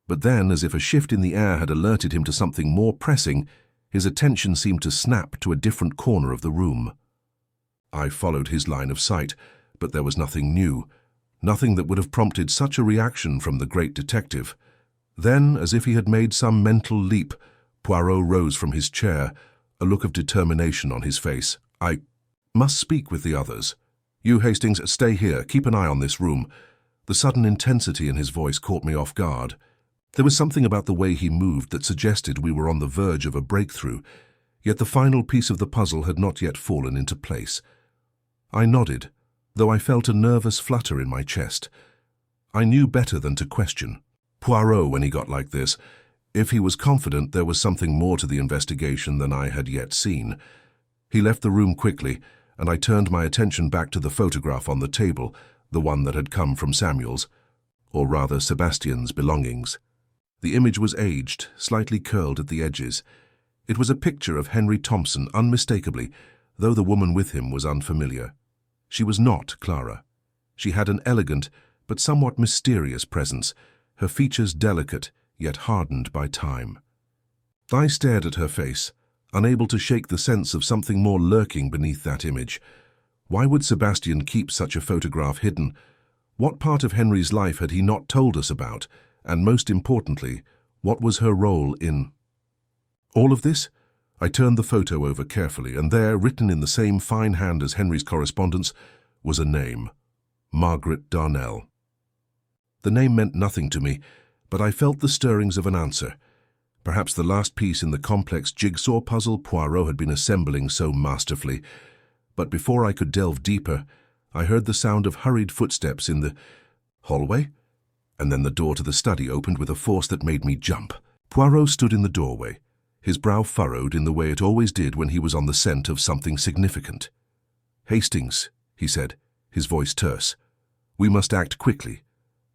A: But then, as if a shift in the air had alerted him to something more pressing, his attention seemed to snap to a different corner of the room. I followed his line of sight, but there was nothing new, nothing that would have prompted such a reaction from the great detective. Then, as if he had made some mental leap, Poirot rose from his chair, a look of determination on his face. I must speak with the others. You, Hastings, stay here. Keep an eye on this room. The sudden intensity in his voice caught me off guard. There was something about the way he moved that suggested we were on the verge of a breakthrough, yet the final piece of the puzzle had not yet fallen into place. I nodded, though I felt a nervous flutter in my chest. I knew better than to question Poirot when he got like this. If he was confident there was something more to the investigation than I had yet seen. He left the room quickly, and I turned my attention back to the photograph on the table, the one that had come from Samuel's, or rather Sebastian's belongings. The image was aged, slightly curled at the edges. It was a picture of Henry Thompson, unmistakably, though the woman with him was unfamiliar. She was not Clara. She had an elegant but somewhat mysterious presence, her features delicate yet hardened by time. I stared at her face, unable to shake the sense of something more lurking beneath that image. Why would Sebastian keep such a photograph hidden? What part of Henry's life had he not told us about? And most importantly, what was her role in all of this? I turned the photo over carefully, and there, written in the same fine hand as Henry's correspondence, was a name: Margaret Darnell. The name meant nothing to me, but I felt the stirrings of an answer. Perhaps the last piece in the complex jigsaw puzzle Poirot had been assembling so masterfully. But before I could delve deeper, I heard the sound of hurried footsteps in the hallway, and then the door to the study opened with a force that made me jump. Poirot stood in the doorway, his brow furrowed in the way it always did when he was on the scent of something significant. "Hastings," he said, his voice terse. "We must act quickly.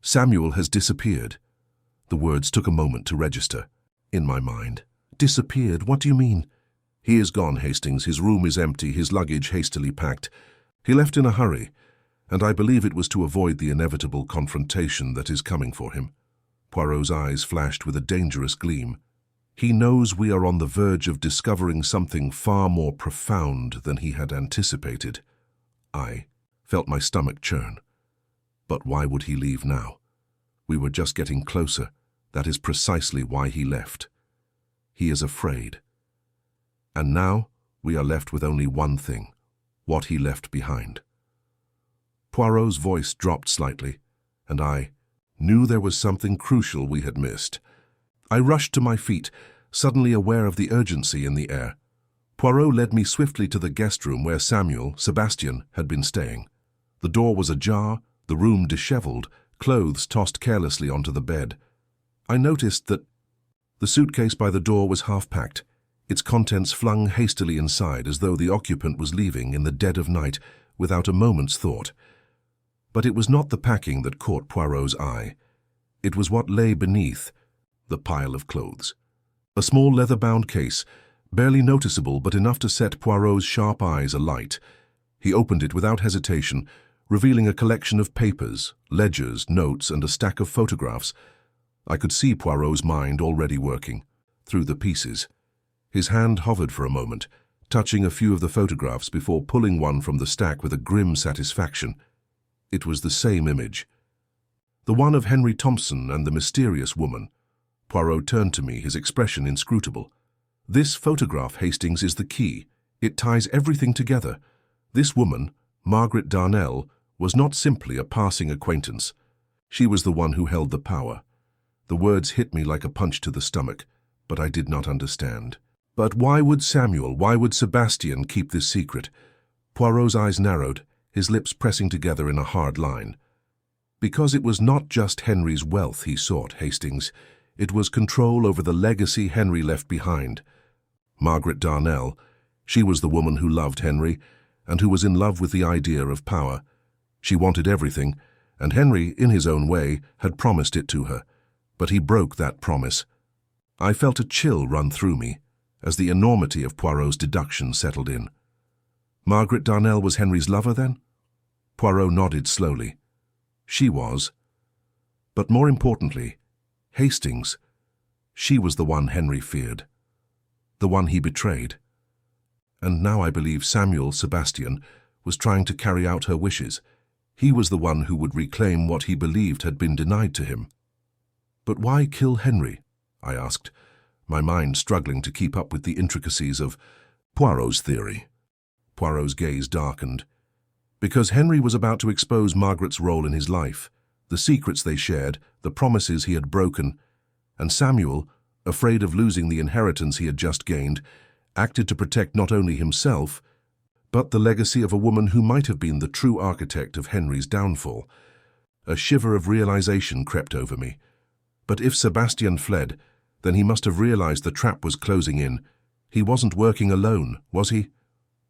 A: Samuel has disappeared." The words took a moment to register in my mind. "Disappeared? What do you mean?" "He is gone, Hastings. His room is empty, his luggage hastily packed. He left in a hurry, and I believe it was to avoid the inevitable confrontation that is coming for him." Poirot's eyes flashed with a dangerous gleam. "He knows we are on the verge of discovering something far more profound than he had anticipated." I felt my stomach churn. But why would he leave now? We were just getting closer. That is precisely why he left. He is afraid. And now we are left with only one thing: what he left behind. Poirot's voice dropped slightly, and I knew there was something crucial we had missed. I rushed to my feet, suddenly aware of the urgency in the air. Poirot led me swiftly to the guest room where Sebastian, had been staying. The door was ajar, the room disheveled, clothes tossed carelessly onto the bed. I noticed that the suitcase by the door was half-packed, its contents flung hastily inside as though the occupant was leaving in the dead of night without a moment's thought. But it was not the packing that caught Poirot's eye. It was what lay beneath the pile of clothes. A small leather-bound case, barely noticeable but enough to set Poirot's sharp eyes alight. He opened it without hesitation, revealing a collection of papers, ledgers, notes, and a stack of photographs. I could see Poirot's mind already working through the pieces. His hand hovered for a moment, touching a few of the photographs before pulling one from the stack with a grim satisfaction. It was the same image. The one of Henry Thompson and the mysterious woman. Poirot turned to me, his expression inscrutable. "This photograph, Hastings, is the key. It ties everything together. This woman, Margaret Darnell, was not simply a passing acquaintance. She was the one who held the power." The words hit me like a punch to the stomach, but I did not understand. But why would Sebastian keep this secret? Poirot's eyes narrowed, his lips pressing together in a hard line. "Because it was not just Henry's wealth he sought, Hastings. It was control over the legacy Henry left behind. Margaret Darnell, she was the woman who loved Henry, and who was in love with the idea of power. She wanted everything, and Henry, in his own way, had promised it to her. But he broke that promise." I felt a chill run through me as the enormity of Poirot's deduction settled in. Margaret Darnell was Henry's lover, then? Poirot nodded slowly. She was. But more importantly, Hastings, she was the one Henry feared, the one he betrayed. And now I believe Sebastian, was trying to carry out her wishes. He was the one who would reclaim what he believed had been denied to him. "But why kill Henry?" I asked, my mind struggling to keep up with the intricacies of Poirot's theory. Poirot's gaze darkened. "Because Henry was about to expose Margaret's role in his life, the secrets they shared, the promises he had broken, and Samuel, afraid of losing the inheritance he had just gained, acted to protect not only himself, but the legacy of a woman who might have been the true architect of Henry's downfall." A shiver of realization crept over me. But if Sebastian fled, then he must have realized the trap was closing in. He wasn't working alone, was he?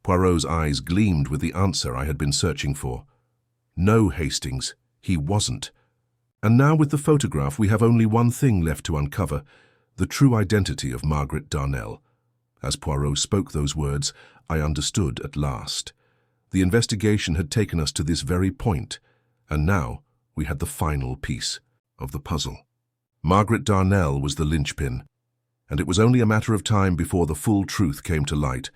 A: Poirot's eyes gleamed with the answer I had been searching for. No, Hastings, he wasn't. And now with the photograph we have only one thing left to uncover, the true identity of Margaret Darnell. As Poirot spoke those words, I understood at last. The investigation had taken us to this very point, and now we had the final piece of the puzzle. Margaret Darnell was the linchpin, and it was only a matter of time before the full truth came to light.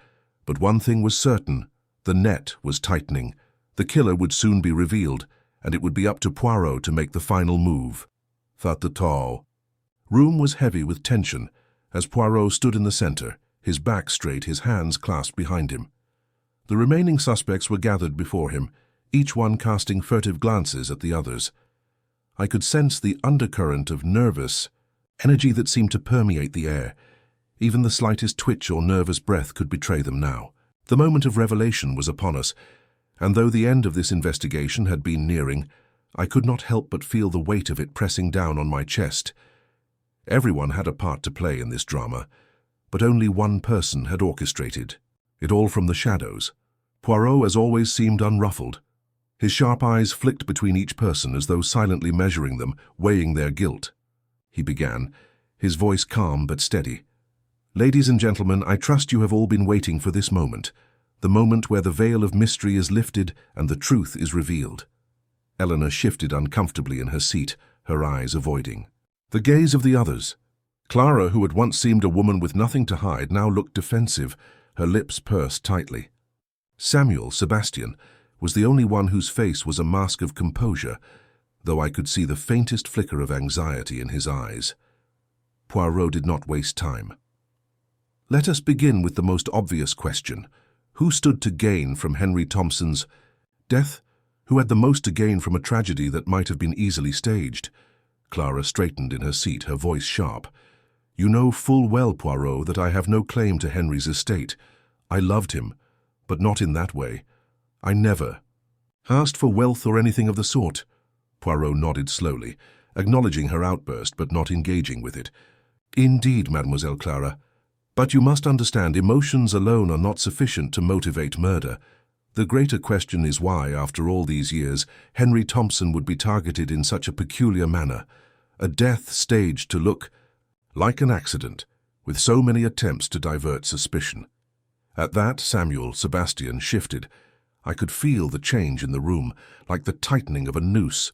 A: But one thing was certain: the net was tightening. The killer would soon be revealed, and it would be up to Poirot to make the final move. That-the-tall. Room was heavy with tension as Poirot stood in the center, his back straight, his hands clasped behind him. The remaining suspects were gathered before him, each one casting furtive glances at the others. I could sense the undercurrent of nervous energy that seemed to permeate the air. Even the slightest twitch or nervous breath could betray them now. The moment of revelation was upon us, and though the end of this investigation had been nearing, I could not help but feel the weight of it pressing down on my chest. Everyone had a part to play in this drama, but only one person had orchestrated it all from the shadows. Poirot, as always, seemed unruffled. His sharp eyes flicked between each person as though silently measuring them, weighing their guilt. He began, his voice calm but steady. "Ladies and gentlemen, I trust you have all been waiting for this moment, the moment where the veil of mystery is lifted and the truth is revealed." Eleanor shifted uncomfortably in her seat, her eyes avoiding the gaze of the others. Clara, who had once seemed a woman with nothing to hide, now looked defensive, her lips pursed tightly. Sebastian, was the only one whose face was a mask of composure, though I could see the faintest flicker of anxiety in his eyes. Poirot did not waste time. "Let us begin with the most obvious question. Who stood to gain from Henry Thompson's death? Who had the most to gain from a tragedy that might have been easily staged?" Clara straightened in her seat, her voice sharp. "You know full well, Poirot, that I have no claim to Henry's estate. I loved him, but not in that way. I never asked for wealth or anything of the sort." Poirot nodded slowly, acknowledging her outburst but not engaging with it. "Indeed, Mademoiselle Clara. But you must understand, emotions alone are not sufficient to motivate murder. The greater question is why, after all these years, Henry Thompson would be targeted in such a peculiar manner, a death staged to look like an accident, with so many attempts to divert suspicion." At that, Sebastian shifted. I could feel the change in the room, like the tightening of a noose.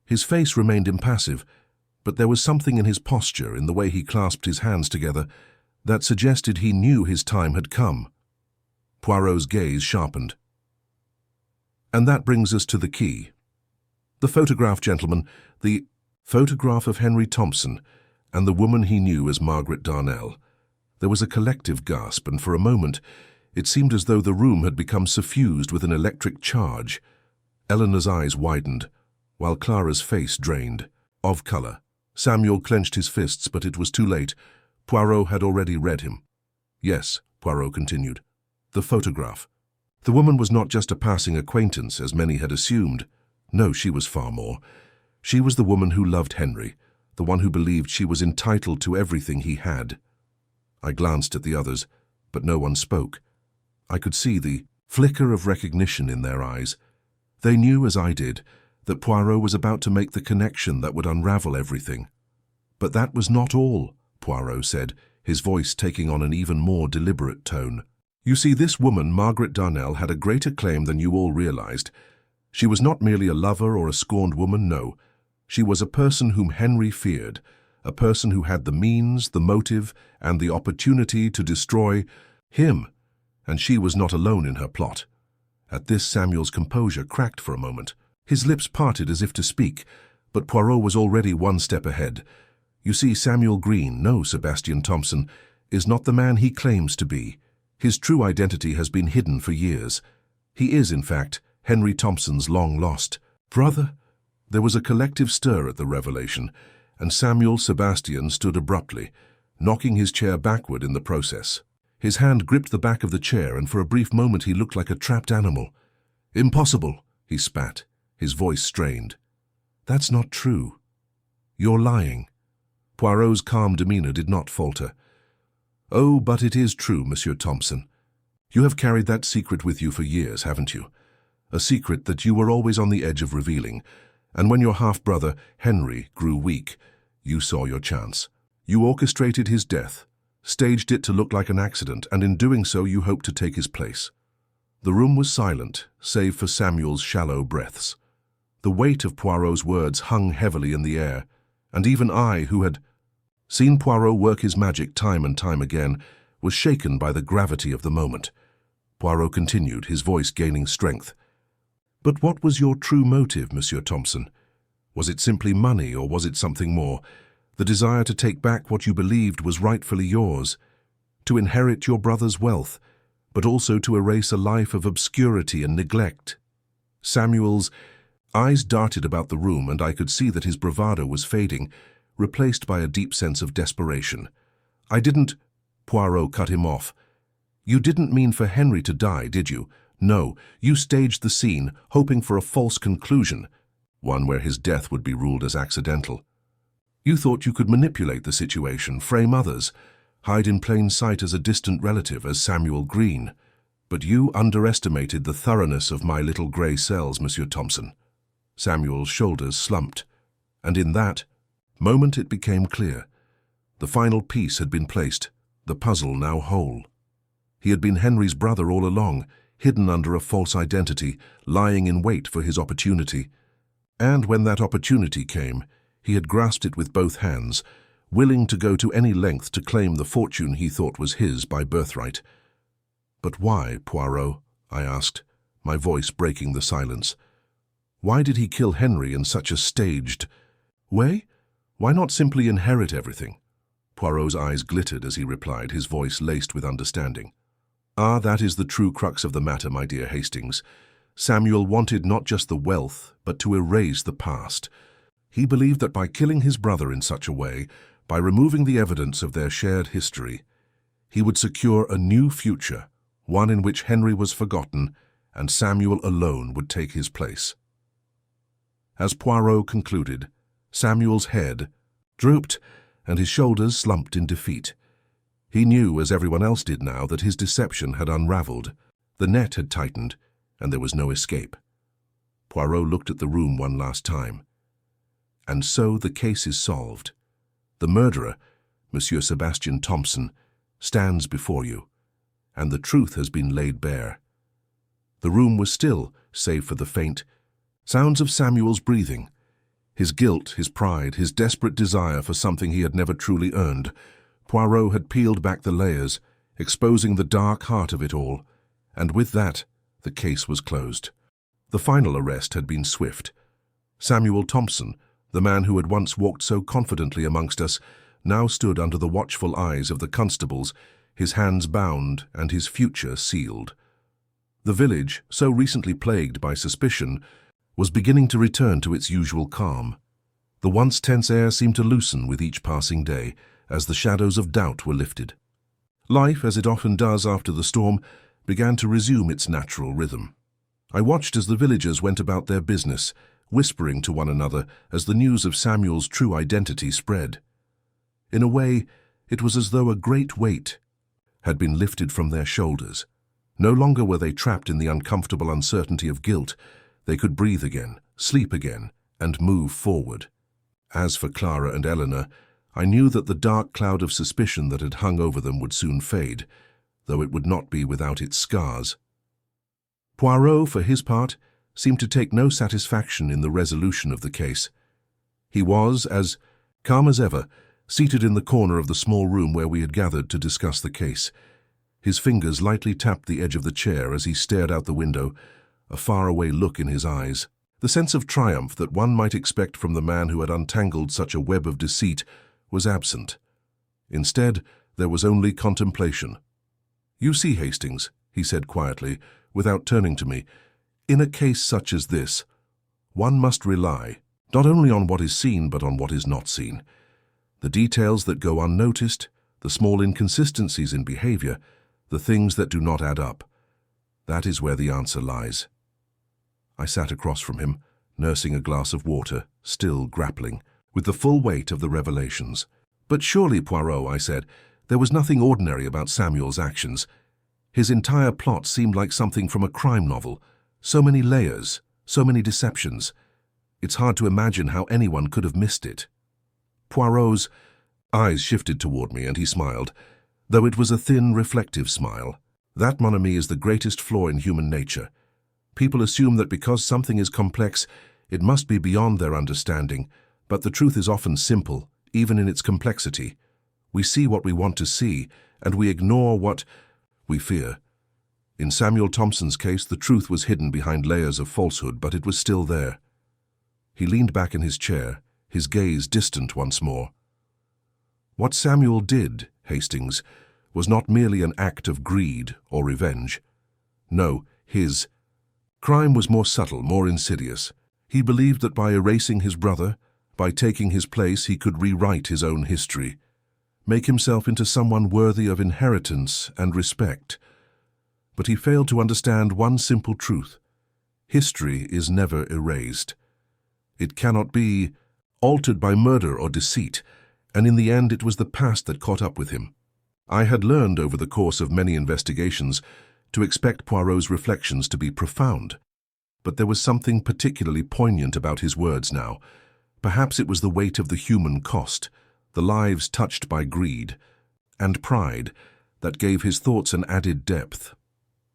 A: His face remained impassive, but there was something in his posture, in the way he clasped his hands together, that suggested he knew his time had come. Poirot's gaze sharpened. "And that brings us to the key. The photograph, gentlemen, the photograph of Henry Thompson and the woman he knew as Margaret Darnell." There was a collective gasp, and for a moment it seemed as though the room had become suffused with an electric charge. Eleanor's eyes widened, while Clara's face drained of color. Samuel clenched his fists, but it was too late. Poirot had already read him. "Yes," Poirot continued. "The photograph. The woman was not just a passing acquaintance, as many had assumed. No, she was far more. She was the woman who loved Henry, the one who believed she was entitled to everything he had." I glanced at the others, but no one spoke. I could see the flicker of recognition in their eyes. They knew, as I did, that Poirot was about to make the connection that would unravel everything. "But that was not all," Poirot said, his voice taking on an even more deliberate tone. "You see, this woman, Margaret Darnell, had a greater claim than you all realized. She was not merely a lover or a scorned woman, no. She was a person whom Henry feared, a person who had the means, the motive, and the opportunity to destroy him, and she was not alone in her plot." At this, Samuel's composure cracked for a moment. His lips parted as if to speak, but Poirot was already one step ahead. "You see, Samuel Green, no Sebastian Thompson, is not the man he claims to be. His true identity has been hidden for years. He is, in fact, Henry Thompson's long-lost brother." There was a collective stir at the revelation, and Sebastian stood abruptly, knocking his chair backward in the process. His hand gripped the back of the chair, and for a brief moment he looked like a trapped animal. "Impossible," he spat, his voice strained. "That's not true. You're lying." Poirot's calm demeanor did not falter. "Oh, but it is true, Monsieur Thompson. You have carried that secret with you for years, haven't you? A secret that you were always on the edge of revealing, and when your half-brother, Henry, grew weak, you saw your chance. You orchestrated his death, staged it to look like an accident, and in doing so you hoped to take his place." The room was silent, save for Samuel's shallow breaths. The weight of Poirot's words hung heavily in the air, and even I, who had seen Poirot work his magic time and time again, was shaken by the gravity of the moment. Poirot continued, his voice gaining strength. But what was your true motive, Monsieur Thompson? Was it simply money, or was it something more? The desire to take back what you believed was rightfully yours, to inherit your brother's wealth, but also to erase a life of obscurity and neglect. Samuel's eyes darted about the room, and I could see that his bravado was fading, replaced by a deep sense of desperation. I didn't— Poirot cut him off. You didn't mean for Henry to die, did you? No, you staged the scene, hoping for a false conclusion, one where his death would be ruled as accidental. You thought you could manipulate the situation, frame others, hide in plain sight as a distant relative, as Samuel Green. But you underestimated the thoroughness of my little grey cells, Monsieur Thompson. Samuel's shoulders slumped, and in that moment it became clear. The final piece had been placed, the puzzle now whole. He had been Henry's brother all along, hidden under a false identity, lying in wait for his opportunity. And when that opportunity came, he had grasped it with both hands, willing to go to any length to claim the fortune he thought was his by birthright. But why, Poirot? I asked, my voice breaking the silence. Why did he kill Henry in such a staged way? Why not simply inherit everything? Poirot's eyes glittered as he replied, his voice laced with understanding. Ah, that is the true crux of the matter, my dear Hastings. Samuel wanted not just the wealth, but to erase the past. He believed that by killing his brother in such a way, by removing the evidence of their shared history, he would secure a new future, one in which Henry was forgotten and Samuel alone would take his place. As Poirot concluded, Samuel's head drooped and his shoulders slumped in defeat. He knew, as everyone else did now, that his deception had unraveled, the net had tightened, and there was no escape. Poirot looked at the room one last time. And so the case is solved. The murderer, Monsieur Sebastian Thompson, stands before you, and the truth has been laid bare. The room was still, save for the faint sounds of Samuel's breathing. His guilt, his pride, his desperate desire for something he had never truly earned. Poirot had peeled back the layers, exposing the dark heart of it all, and with that, the case was closed. The final arrest had been swift. Samuel Thompson, the man who had once walked so confidently amongst us, now stood under the watchful eyes of the constables, his hands bound and his future sealed. The village, so recently plagued by suspicion, was beginning to return to its usual calm. The once tense air seemed to loosen with each passing day, as the shadows of doubt were lifted. Life, as it often does after the storm, began to resume its natural rhythm. I watched as the villagers went about their business, whispering to one another as the news of Samuel's true identity spread. In a way, it was as though a great weight had been lifted from their shoulders. No longer were they trapped in the uncomfortable uncertainty of guilt. They could breathe again, sleep again, and move forward. As for Clara and Eleanor, I knew that the dark cloud of suspicion that had hung over them would soon fade, though it would not be without its scars. Poirot, for his part, seemed to take no satisfaction in the resolution of the case. He was, as calm as ever, seated in the corner of the small room where we had gathered to discuss the case. His fingers lightly tapped the edge of the chair as he stared out the window, a faraway look in his eyes. The sense of triumph that one might expect from the man who had untangled such a web of deceit was absent. Instead, there was only contemplation. "You see, Hastings," he said quietly, without turning to me, "in a case such as this, one must rely not only on what is seen but on what is not seen. The details that go unnoticed, the small inconsistencies in behavior, the things that do not add up. That is where the answer lies." I sat across from him, nursing a glass of water, still grappling with the full weight of the revelations. "But surely, Poirot," I said, "there was nothing ordinary about Samuel's actions. His entire plot seemed like something from a crime novel. So many layers, so many deceptions. It's hard to imagine how anyone could have missed it." Poirot's eyes shifted toward me and he smiled, though it was a thin, reflective smile. That, mon ami, is the greatest flaw in human nature. People assume that because something is complex, it must be beyond their understanding, but the truth is often simple, even in its complexity. We see what we want to see, and we ignore what we fear. In Samuel Thompson's case, the truth was hidden behind layers of falsehood, but it was still there. He leaned back in his chair, his gaze distant once more. What Samuel did, Hastings, was not merely an act of greed or revenge. No, his crime was more subtle, more insidious. He believed that by erasing his brother, by taking his place, he could rewrite his own history, make himself into someone worthy of inheritance and respect. But he failed to understand one simple truth. History is never erased. It cannot be altered by murder or deceit, and in the end it was the past that caught up with him. I had learned over the course of many investigations to expect Poirot's reflections to be profound, but there was something particularly poignant about his words now. Perhaps it was the weight of the human cost, the lives touched by greed and pride, that gave his thoughts an added depth.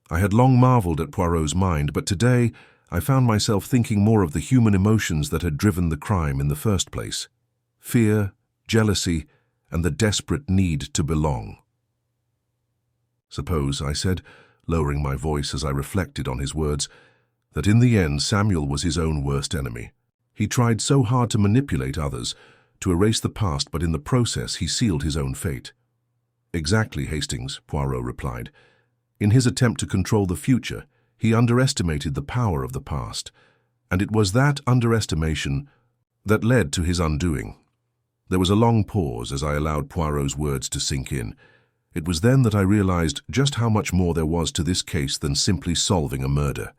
A: I had long marveled at Poirot's mind, but today I found myself thinking more of the human emotions that had driven the crime in the first place. Fear, jealousy, and the desperate need to belong. Suppose, I said, lowering my voice as I reflected on his words, that in the end Samuel was his own worst enemy. He tried so hard to manipulate others, to erase the past, but in the process he sealed his own fate. Exactly, Hastings, Poirot replied. In his attempt to control the future, he underestimated the power of the past, and it was that underestimation that led to his undoing. There was a long pause as I allowed Poirot's words to sink in. It was then that I realized just how much more there was to this case than simply solving a murder.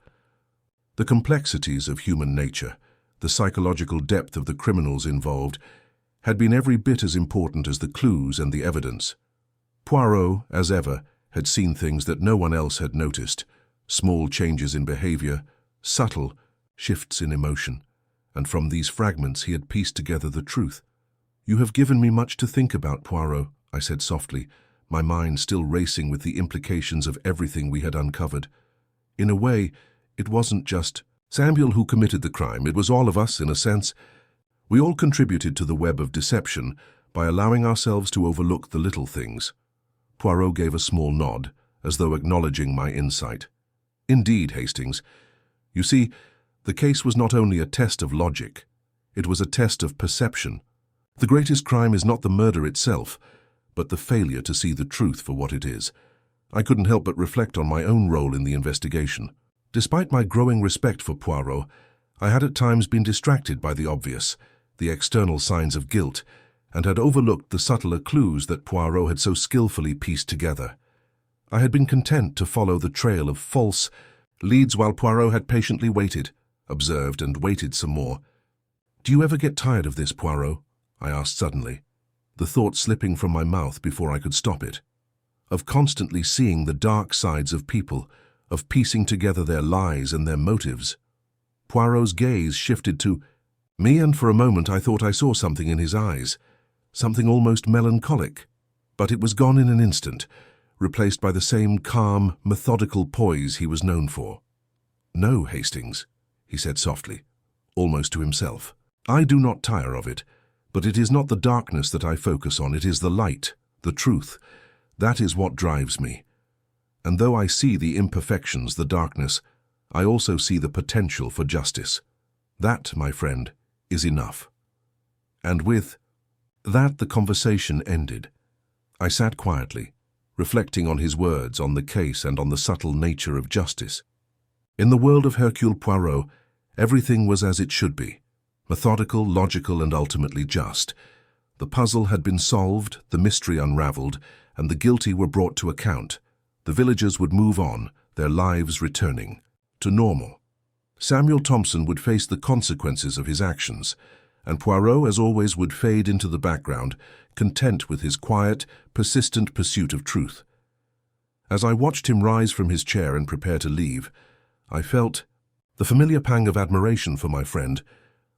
A: The complexities of human nature, the psychological depth of the criminals involved, had been every bit as important as the clues and the evidence. Poirot, as ever, had seen things that no one else had noticed, small changes in behavior, subtle shifts in emotion, and from these fragments he had pieced together the truth. "You have given me much to think about, Poirot," I said softly, my mind still racing with the implications of everything we had uncovered. In a way, it wasn't just Samuel who committed the crime, it was all of us, in a sense. We all contributed to the web of deception by allowing ourselves to overlook the little things. Poirot gave a small nod, as though acknowledging my insight. Indeed, Hastings. You see, the case was not only a test of logic, it was a test of perception. The greatest crime is not the murder itself, but the failure to see the truth for what it is. I couldn't help but reflect on my own role in the investigation. Despite my growing respect for Poirot, I had at times been distracted by the obvious, the external signs of guilt, and had overlooked the subtler clues that Poirot had so skillfully pieced together. I had been content to follow the trail of false leads while Poirot had patiently waited, observed and waited some more. "Do you ever get tired of this, Poirot?" I asked suddenly, the thought slipping from my mouth before I could stop it. Of constantly seeing the dark sides of people, of piecing together their lies and their motives. Poirot's gaze shifted to me, and for a moment I thought I saw something in his eyes, something almost melancholic, but it was gone in an instant, replaced by the same calm, methodical poise he was known for. "No, Hastings," he said softly, almost to himself. "I do not tire of it, but it is not the darkness that I focus on, it is the light, the truth. That is what drives me. And though I see the imperfections, the darkness, I also see the potential for justice. That, my friend, is enough." And with that, the conversation ended. I sat quietly, reflecting on his words, on the case, and on the subtle nature of justice. In the world of Hercule Poirot, everything was as it should be, methodical, logical, and ultimately just. The puzzle had been solved, the mystery unraveled, and the guilty were brought to account. The villagers would move on, their lives returning to normal. Samuel Thompson would face the consequences of his actions, and Poirot, as always, would fade into the background, content with his quiet, persistent pursuit of truth. As I watched him rise from his chair and prepare to leave, I felt the familiar pang of admiration for my friend,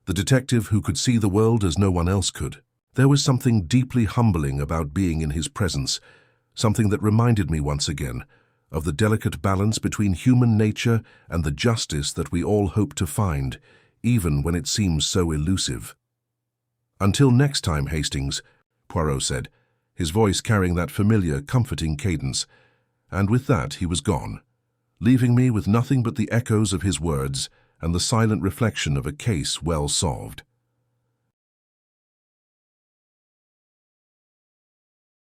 A: the detective who could see the world as no one else could. There was something deeply humbling about being in his presence, something that reminded me once again of the delicate balance between human nature and the justice that we all hope to find, even when it seems so elusive. "Until next time, Hastings," Poirot said, his voice carrying that familiar, comforting cadence, and with that he was gone. leaving me with nothing but the echoes of his words and the silent reflection of a case well solved.